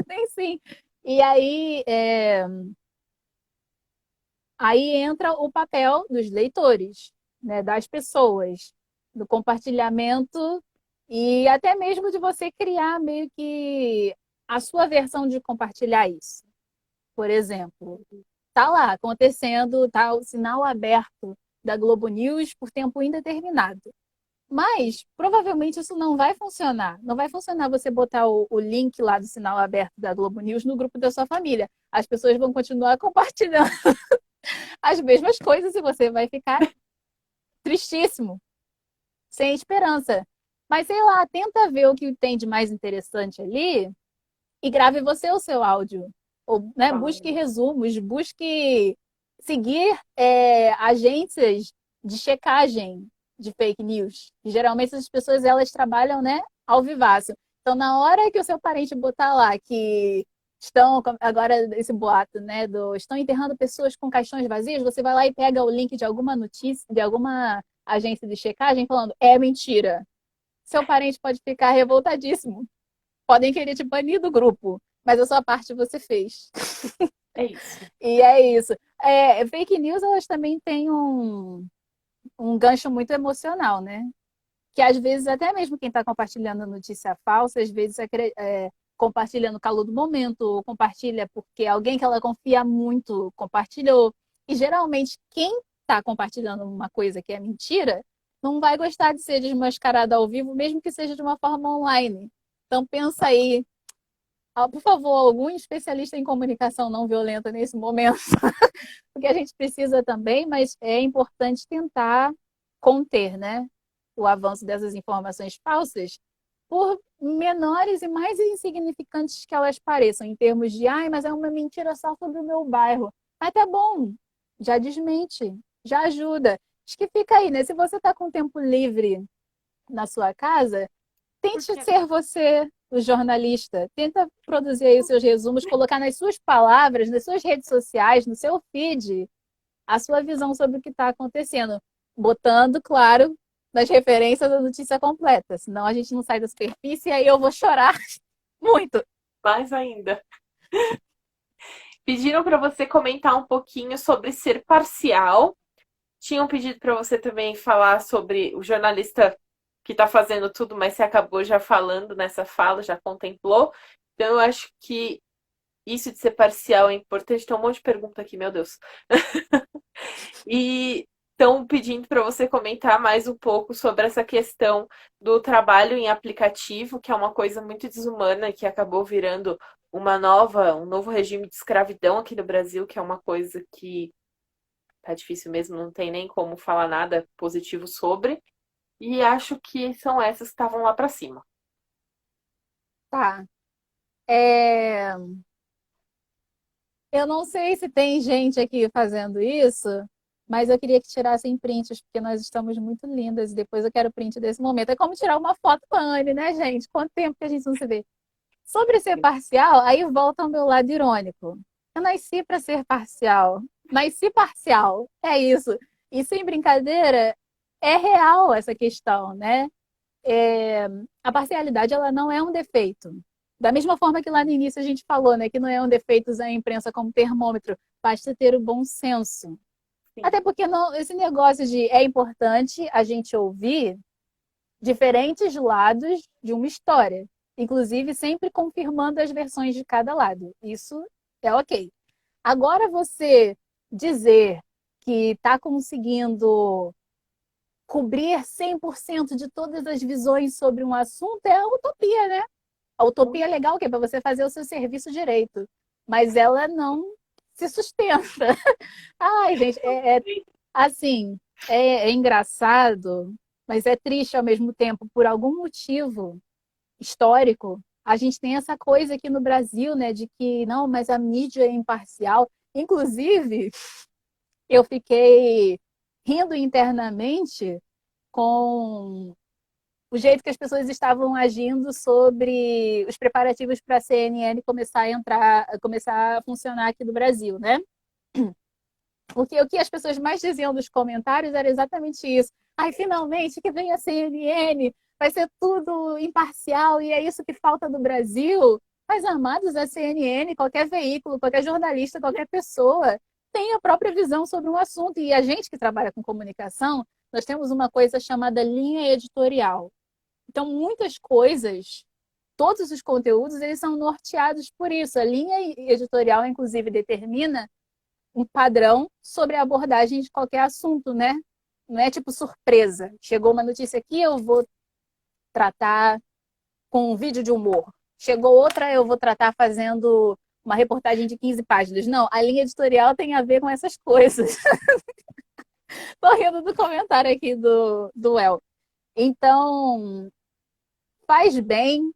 tem sim. E aí entra o papel dos leitores, né, das pessoas, do compartilhamento e até mesmo de você criar meio que a sua versão de compartilhar isso. Por exemplo, tá lá acontecendo, tá o sinal aberto da Globo News por tempo indeterminado. Mas provavelmente isso não vai funcionar. Não vai funcionar você botar o link lá do sinal aberto da Globo News no grupo da sua família. As pessoas vão continuar compartilhando as mesmas coisas e você vai ficar tristíssimo, sem esperança. Mas sei lá, tenta ver o que tem de mais interessante ali e grave você o seu áudio. Ou, né, busque
Claro.
resumos, busque seguir agências de checagem de fake news. E, geralmente as pessoas elas trabalham, né, ao vivaço. Então, na hora que o seu parente botar lá que estão agora esse boato, né, estão enterrando pessoas com caixões vazios, você vai lá e pega o link de alguma notícia, de alguma agência de checagem falando é mentira. Seu parente pode ficar revoltadíssimo. Podem querer te banir do grupo, mas a sua parte você fez.
É isso.
E é isso. Fake news, elas também têm um gancho muito emocional, né? Que às vezes, até mesmo quem está compartilhando notícia falsa, às vezes compartilha no calor do momento, ou compartilha porque alguém que ela confia muito compartilhou. E geralmente, quem está compartilhando uma coisa que é mentira, não vai gostar de ser desmascarado ao vivo, mesmo que seja de uma forma online. Então, pensa aí, por favor, algum especialista em comunicação não violenta nesse momento, porque a gente precisa também, mas é importante tentar conter, né, o avanço dessas informações falsas, por menores e mais insignificantes que elas pareçam, em termos de, ai, mas é uma mentira só sobre o meu bairro. Mas tá bom, já desmente, já ajuda. Acho que fica aí, né? Se você está com tempo livre na sua casa,
Por
tente
que
ser
não?
você, o jornalista. Tenta produzir aí os seus resumos, colocar nas suas palavras, nas suas redes sociais, no seu feed, a sua visão sobre o que está acontecendo. Botando, claro, nas referências da notícia completa. Senão a gente não sai da superfície e aí eu vou chorar muito.
Mais ainda. Pediram para você comentar um pouquinho sobre ser parcial. Tinham pedido para você também falar sobre o jornalista que está fazendo tudo, mas você acabou já falando nessa fala, já contemplou. Então, eu acho que isso de ser parcial é importante. Tem um monte de pergunta aqui, meu Deus. E estão pedindo para você comentar mais um pouco sobre essa questão do trabalho em aplicativo, que é uma coisa muito desumana, que acabou virando um novo regime de escravidão aqui no Brasil, que é uma coisa que tá difícil mesmo, não tem nem como falar nada positivo sobre. E acho que são essas que estavam lá para cima.
Tá. Eu não sei se tem gente aqui fazendo isso, mas eu queria que tirassem prints, porque nós estamos muito lindas e depois eu quero print desse momento. É como tirar uma foto com a Anne, né, gente? Quanto tempo que a gente não se vê? Sobre ser parcial, aí volta ao meu lado irônico. Eu nasci para ser parcial. Nasci parcial. É isso. E sem brincadeira, é real essa questão, né? É, a parcialidade ela não é um defeito. Da mesma forma que lá no início a gente falou, né, que não é um defeito usar a imprensa como termômetro, basta ter o bom senso.
Sim,
Até porque não, esse negócio de é importante a gente ouvir diferentes lados de uma história, inclusive sempre confirmando as versões de cada lado. Isso é ok. Agora você dizer que está conseguindo cobrir 100% de todas as visões sobre um assunto é a utopia, né? A utopia é
muito.
legal, que é para você fazer o seu serviço direito, mas ela não se sustenta. Ai, gente, assim, é engraçado, mas é triste ao mesmo tempo, por algum motivo histórico. A gente tem essa coisa aqui no Brasil, né, de que não, mas a mídia é imparcial. Inclusive, eu fiquei rindo internamente com o jeito que as pessoas estavam agindo sobre os preparativos para a CNN começar a entrar, começar a funcionar aqui no Brasil, né? Porque o que as pessoas mais diziam nos comentários era exatamente isso. Ai, finalmente que vem a CNN, vai ser tudo imparcial e é isso que falta no Brasil. Mas, amados, a CNN, qualquer veículo, qualquer jornalista, qualquer pessoa tem a própria visão sobre um assunto. E a gente que trabalha com comunicação, nós temos uma coisa chamada linha editorial. Então, muitas coisas, todos os conteúdos, eles são norteados por isso. A linha editorial, inclusive, determina um padrão sobre a abordagem de qualquer assunto, né? Não é tipo surpresa. Chegou uma notícia aqui, eu vou tratar com um vídeo de humor. Chegou outra, eu vou tratar fazendo uma reportagem de 15 páginas. Não, a linha editorial tem a ver com essas coisas. Tô rindo do comentário aqui do El. Então, faz bem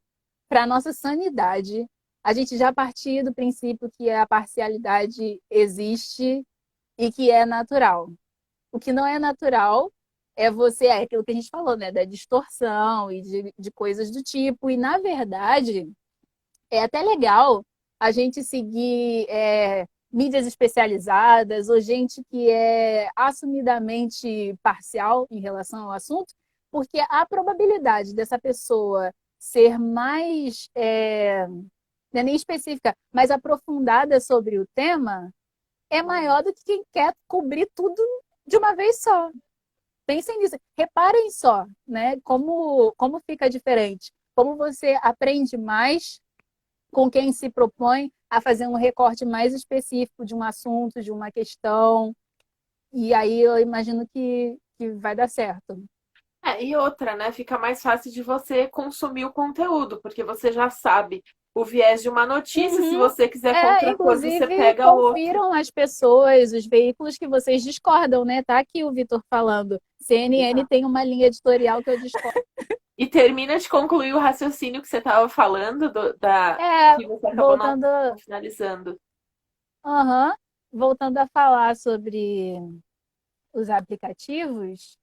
para a nossa sanidade a gente já partir do princípio que a parcialidade existe e que é natural. O que não é natural é aquilo que a gente falou, né? Da distorção e de coisas do tipo. E, na verdade, é até legal a gente seguir mídias especializadas ou gente que é assumidamente parcial em relação ao assunto, porque a probabilidade dessa pessoa ser mais, não é nem específica, mais aprofundada sobre o tema é maior do que quem quer cobrir tudo de uma vez só. Pensem nisso. Reparem só, né? Como fica diferente. Como você aprende mais com quem se propõe a fazer um recorte mais específico de um assunto, de uma questão. E aí eu imagino que vai dar certo.
E outra, né? Fica mais fácil de você consumir o conteúdo, porque você já sabe o viés de uma notícia. Se
Uhum.
você quiser contrapor, você
Inclusive,
pega outra.
confiram as pessoas, os veículos que vocês discordam, né? Tá aqui o Vitor falando. CNN
Exato.
tem uma linha editorial que eu discordo.
E termina de concluir o raciocínio que você estava falando, que você acabou
Voltando,
não finalizando.
aham, voltando a falar sobre os aplicativos,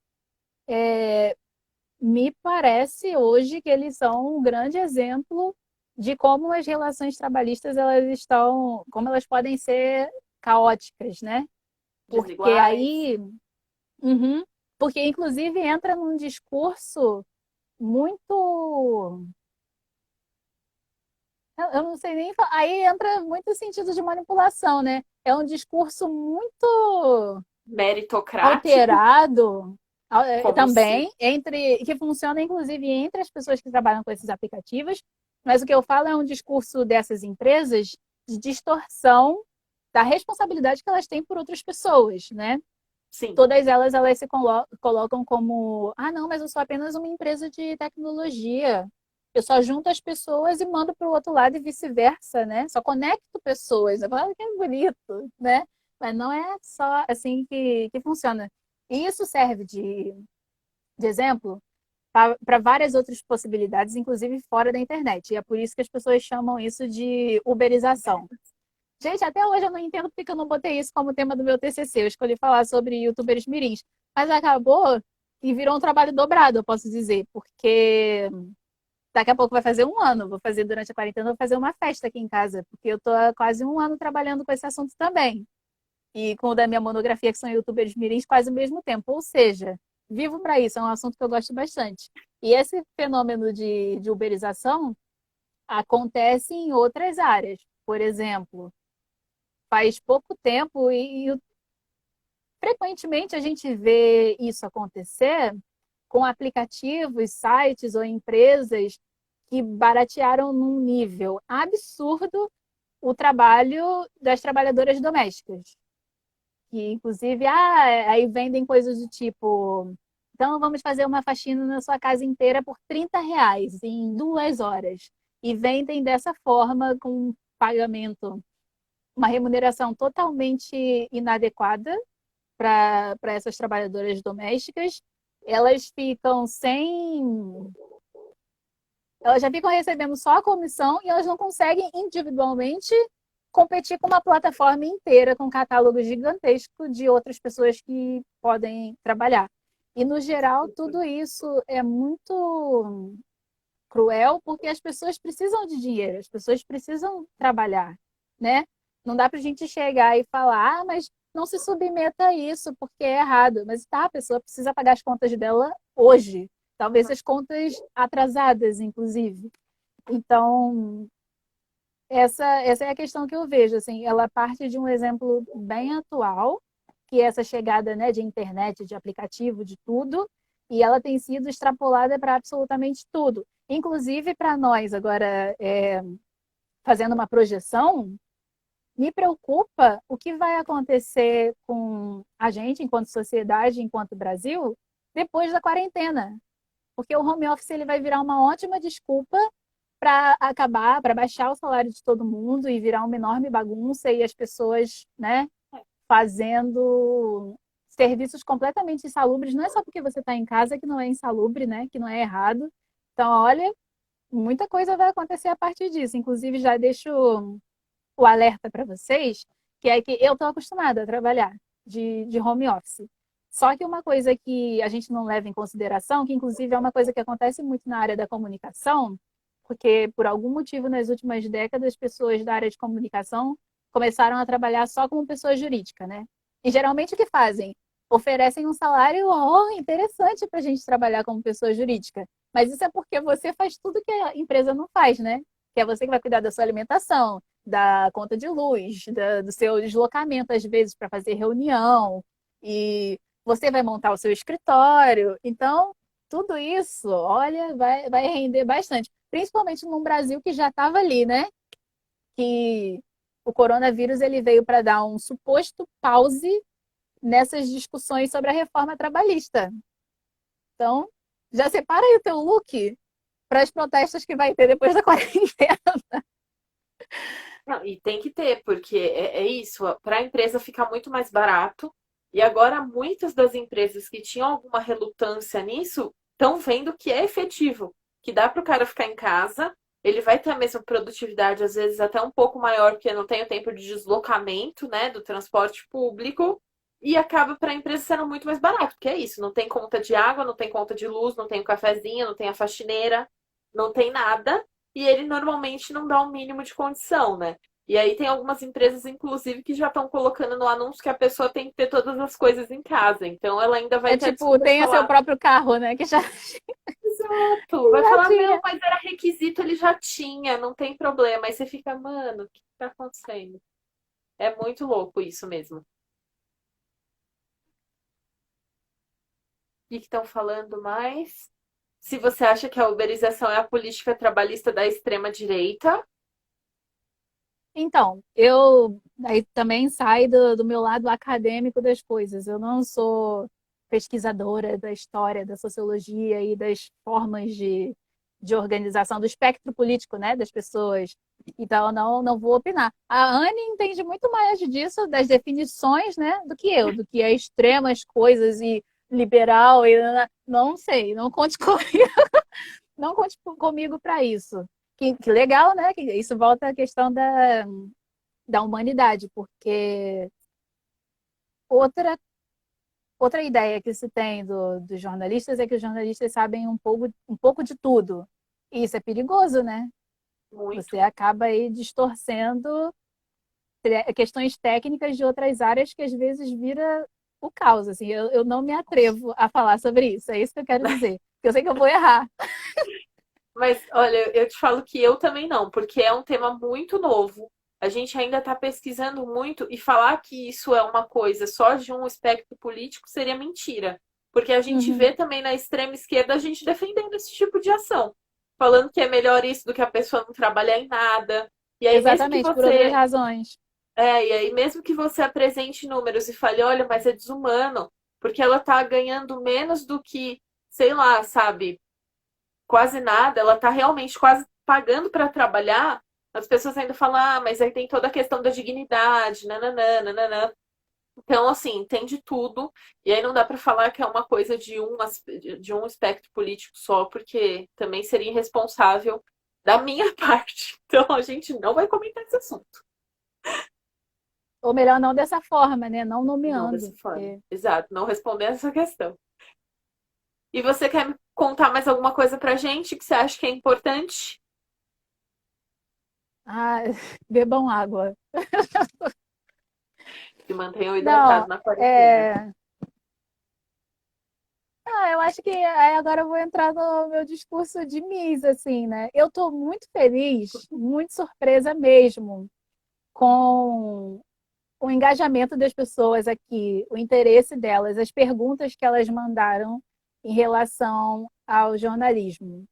me parece hoje que eles são um grande exemplo de como as relações trabalhistas como elas podem ser caóticas, né? Porque
Desiguais.
aí, uhum, porque inclusive entra num discurso muito, eu não sei nem, aí entra muito sentido de manipulação, né? É um discurso muito
Meritocrático,
alterado
como se.
também, que funciona inclusive entre as pessoas que trabalham com esses aplicativos, mas o que eu falo é um discurso dessas empresas de distorção da responsabilidade que elas têm por outras pessoas, né?
Sim.
Todas elas se colocam como, ah, não, mas eu sou apenas uma empresa de tecnologia. Eu só junto as pessoas e mando para o outro lado e vice-versa, né? Só conecto pessoas. Eu falo que é bonito, né? Mas não é só assim que funciona. E isso serve de exemplo para várias outras possibilidades, inclusive fora da internet. E é por isso que as pessoas chamam isso de uberização. Gente, até hoje eu não entendo porque eu não botei isso como tema do meu TCC. Eu escolhi falar sobre youtubers mirins. Mas acabou e virou um trabalho dobrado, eu posso dizer. Porque daqui a pouco vai fazer um ano. Vou fazer durante a quarentena, vou fazer uma festa aqui em casa. Porque eu tô há quase um ano trabalhando com esse assunto também. E com o da minha monografia, que são youtubers mirins, quase ao mesmo tempo. Ou seja, vivo para isso. É um assunto que eu gosto bastante. E esse fenômeno de uberização acontece em outras áreas. Por exemplo, faz pouco tempo e frequentemente a gente vê isso acontecer com aplicativos, sites ou empresas que baratearam num nível absurdo o trabalho das trabalhadoras domésticas. Que, inclusive, aí vendem coisas do tipo, então vamos fazer uma faxina na sua casa inteira por R$ 30 em 2 horas. E vendem dessa forma, com pagamento, uma remuneração totalmente inadequada para essas trabalhadoras domésticas. Elas ficam sem. Elas já ficam recebendo só a comissão e elas não conseguem individualmente competir com uma plataforma inteira, com um catálogo gigantesco de outras pessoas que podem trabalhar. E, no geral, tudo isso é muito cruel porque as pessoas precisam de dinheiro, as pessoas precisam trabalhar, né? Não dá para a gente chegar e falar, mas não se submeta a isso porque é errado. Mas tá, a pessoa precisa pagar as contas dela hoje, talvez as contas atrasadas, inclusive. Então, essa é a questão que eu vejo, assim, ela parte de um exemplo bem atual, que é essa chegada, né, de internet, de aplicativo, de tudo, e ela tem sido extrapolada para absolutamente tudo, inclusive para nós. Agora, fazendo uma projeção, me preocupa o que vai acontecer com a gente, enquanto sociedade, enquanto Brasil, depois da quarentena, porque o home office ele vai virar uma ótima desculpa para acabar, para baixar o salário de todo mundo e virar uma enorme bagunça e as pessoas, né, fazendo serviços completamente insalubres. Não é só porque você está em casa que não é insalubre, né, que não é errado. Então, olha, muita coisa vai acontecer a partir disso. Inclusive, já deixo o alerta para vocês, que é que eu estou acostumada a trabalhar de home office. Só que uma coisa que a gente não leva em consideração, que inclusive é uma coisa que acontece muito na área da comunicação, porque por algum motivo nas últimas décadas pessoas da área de comunicação começaram a trabalhar só como pessoa jurídica, né? E geralmente o que fazem? Oferecem um salário interessante para a gente trabalhar como pessoa jurídica. Mas isso é porque você faz tudo que a empresa não faz, né? Que é você que vai cuidar da sua alimentação, da conta de luz, do seu deslocamento, às vezes, para fazer reunião, e você vai montar o seu escritório. Então, tudo isso, olha, vai render bastante. Principalmente no Brasil que já estava ali, né? Que o coronavírus ele veio para dar um suposto pause nessas discussões sobre a reforma trabalhista. Então, já separa aí o teu look para os protestos que vai ter depois da quarentena.
Não, e tem que ter, porque é isso, para a empresa ficar muito mais barato. E agora muitas das empresas que tinham alguma relutância nisso estão vendo que é efetivo, que dá para o cara ficar em casa, ele vai ter a mesma produtividade, às vezes até um pouco maior, porque não tem o tempo de deslocamento, né, do transporte público, e acaba para a empresa sendo muito mais barato, porque é isso, não tem conta de água, não tem conta de luz, não tem o cafezinho, não tem a faxineira, não tem nada, e ele normalmente não dá um mínimo de condição, né? E aí tem algumas empresas, inclusive, que já estão colocando no anúncio que a pessoa tem que ter todas as coisas em casa. Então ela ainda vai
É
ter a
tipo,
desculpa de
tenha seu
falar,
próprio carro, né? Que já,
exato, vai
já
falar, não,
tinha.
mas era requisito, ele já tinha, não tem problema. Aí você fica, mano, o que tá acontecendo? É muito louco isso mesmo. O que estão falando mais? Se você acha que a uberização é a política trabalhista da extrema direita,
Então, eu aí também saio do meu lado acadêmico das coisas. Eu não sou pesquisadora da história, da sociologia e das formas de organização, do espectro político, né, das pessoas. Então, eu não vou opinar. A Anne entende muito mais disso, das definições, né, do que é extremas coisas e liberal. E não sei, não conte comigo, não conte comigo para isso. Que legal, né? Que isso volta à questão da humanidade, porque outra, outra ideia que se tem dos jornalistas é que os jornalistas sabem um pouco de tudo. E isso é perigoso, né? Você
muito.
acaba aí distorcendo questões técnicas de outras áreas que às vezes vira o caos. Assim, eu não me atrevo a falar sobre isso. É isso que eu quero dizer. Porque eu sei que eu vou errar.
Mas olha, eu te falo que eu também não, porque é um tema muito novo. A gente ainda está pesquisando muito e falar que isso é uma coisa só de um espectro político seria mentira. Porque a gente
Uhum.
vê também na extrema esquerda a gente defendendo esse tipo de ação, falando que é melhor isso do que a pessoa não trabalhar em nada. E aí mesmo que
Exatamente, por outras
você
razões.
e aí mesmo que você apresente números e fale, olha, mas é desumano, porque ela está ganhando menos do que, sei lá, sabe, quase nada, ela tá realmente quase pagando para trabalhar, as pessoas ainda falam, ah, mas aí tem toda a questão da dignidade, nananã, nananã. Então, assim, tem de tudo, e aí não dá para falar que é uma coisa de um espectro político só, porque também seria irresponsável da minha parte. Então, a gente não vai comentar esse assunto.
Ou melhor, não dessa forma, né? Não
Não dessa
nomeando.
forma.
Porque
Exato, não responder essa questão. E você quer me contar mais alguma coisa pra gente que você acha que é importante?
ah, bebam água.
Que mantenham hidratado
Não,
na quarentena.
eu acho que aí agora eu vou entrar no meu discurso de Miss, assim, né? Eu estou muito feliz, muito surpresa mesmo com o engajamento das pessoas aqui, o interesse delas, as perguntas que elas mandaram em relação ao jornalismo.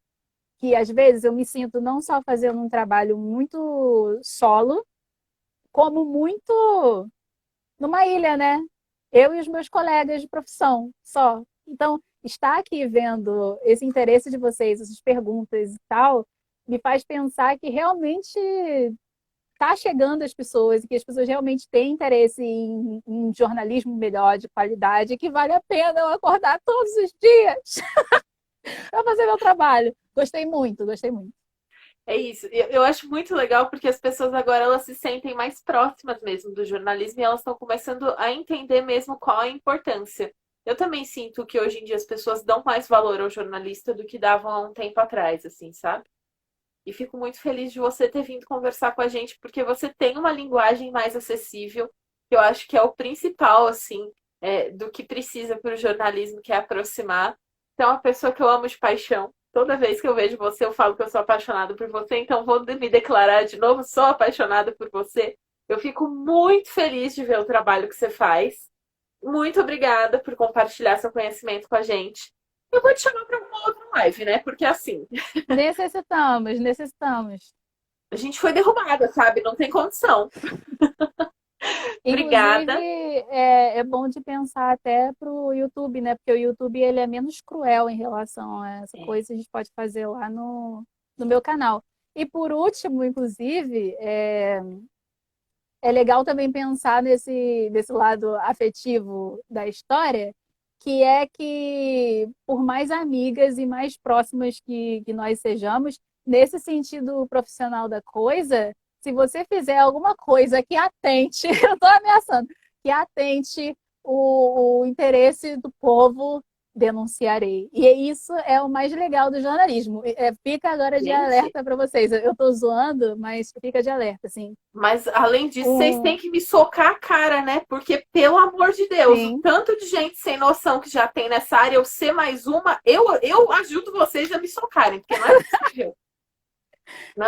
Que às vezes eu me sinto não só fazendo um trabalho muito solo, como muito numa ilha, né? Eu e os meus colegas de profissão, só. Então, estar aqui vendo esse interesse de vocês, essas perguntas e tal, me faz pensar que realmente está chegando às pessoas e que as pessoas realmente têm interesse em jornalismo melhor, de qualidade, que vale a pena eu acordar todos os dias para fazer meu trabalho. Gostei muito, gostei muito.
É isso. Eu acho muito legal porque as pessoas agora elas se sentem mais próximas mesmo do jornalismo e elas estão começando a entender mesmo qual a importância. Eu também sinto que hoje em dia as pessoas dão mais valor ao jornalista do que davam há um tempo atrás, assim, sabe? E fico muito feliz de você ter vindo conversar com a gente, porque você tem uma linguagem mais acessível, que eu acho que é o principal, assim, do que precisa para o jornalismo, que é aproximar. Então, é uma pessoa que eu amo de paixão. Toda vez que eu vejo você, eu falo que eu sou apaixonada por você, então vou me declarar de novo, sou apaixonada por você. Eu fico muito feliz de ver o trabalho que você faz. Muito obrigada por compartilhar seu conhecimento com a gente. Eu vou te chamar para uma outra live, né? Porque assim,
Necessitamos, necessitamos.
a gente foi derrubada, sabe? Não tem condição.
Inclusive,
Obrigada.
é bom de pensar até para o YouTube, né? Porque o YouTube ele é menos cruel em relação a essa
É,
coisa, a gente pode fazer lá no meu canal. E por último, inclusive, é legal também pensar nesse lado afetivo da história, que é que, por mais amigas e mais próximas que nós sejamos, nesse sentido profissional da coisa, se você fizer alguma coisa que atente, eu estou ameaçando, que atente o interesse do povo, denunciarei. E isso é o mais legal do jornalismo. Fica agora de
gente,
alerta para vocês. Eu estou zoando, mas fica de alerta, assim.
mas além disso, vocês têm
Um,
que me socar a cara, né? Porque, pelo amor de Deus, o
sim,
tanto de gente sem noção que já tem nessa área, eu ser mais uma, eu ajudo vocês a me socarem, porque não é possível. Não,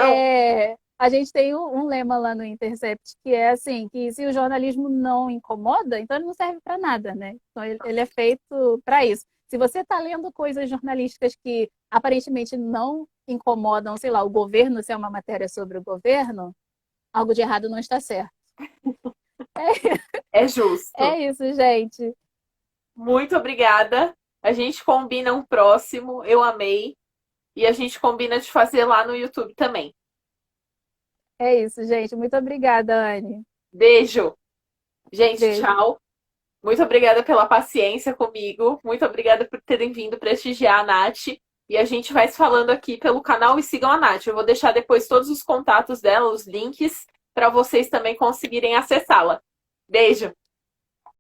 a gente tem um lema lá no Intercept que é assim, que se o jornalismo não incomoda, então ele não serve para nada, né? Então ele é feito para isso. Se você está lendo coisas jornalísticas que aparentemente não incomodam, sei lá, o governo, se é uma matéria sobre o governo, algo de errado não está certo.
é justo.
É isso, gente.
Muito obrigada. A gente combina um próximo, eu amei. E a gente combina de fazer lá no YouTube também.
É isso, gente. Muito obrigada, Anne.
Beijo. Gente,
Beijo.
tchau. Muito obrigada pela paciência comigo. Muito obrigada por terem vindo prestigiar a Nath. E a gente vai se falando aqui pelo canal e sigam a Nath. Eu vou deixar depois todos os contatos dela, os links, para vocês também conseguirem acessá-la. Beijo!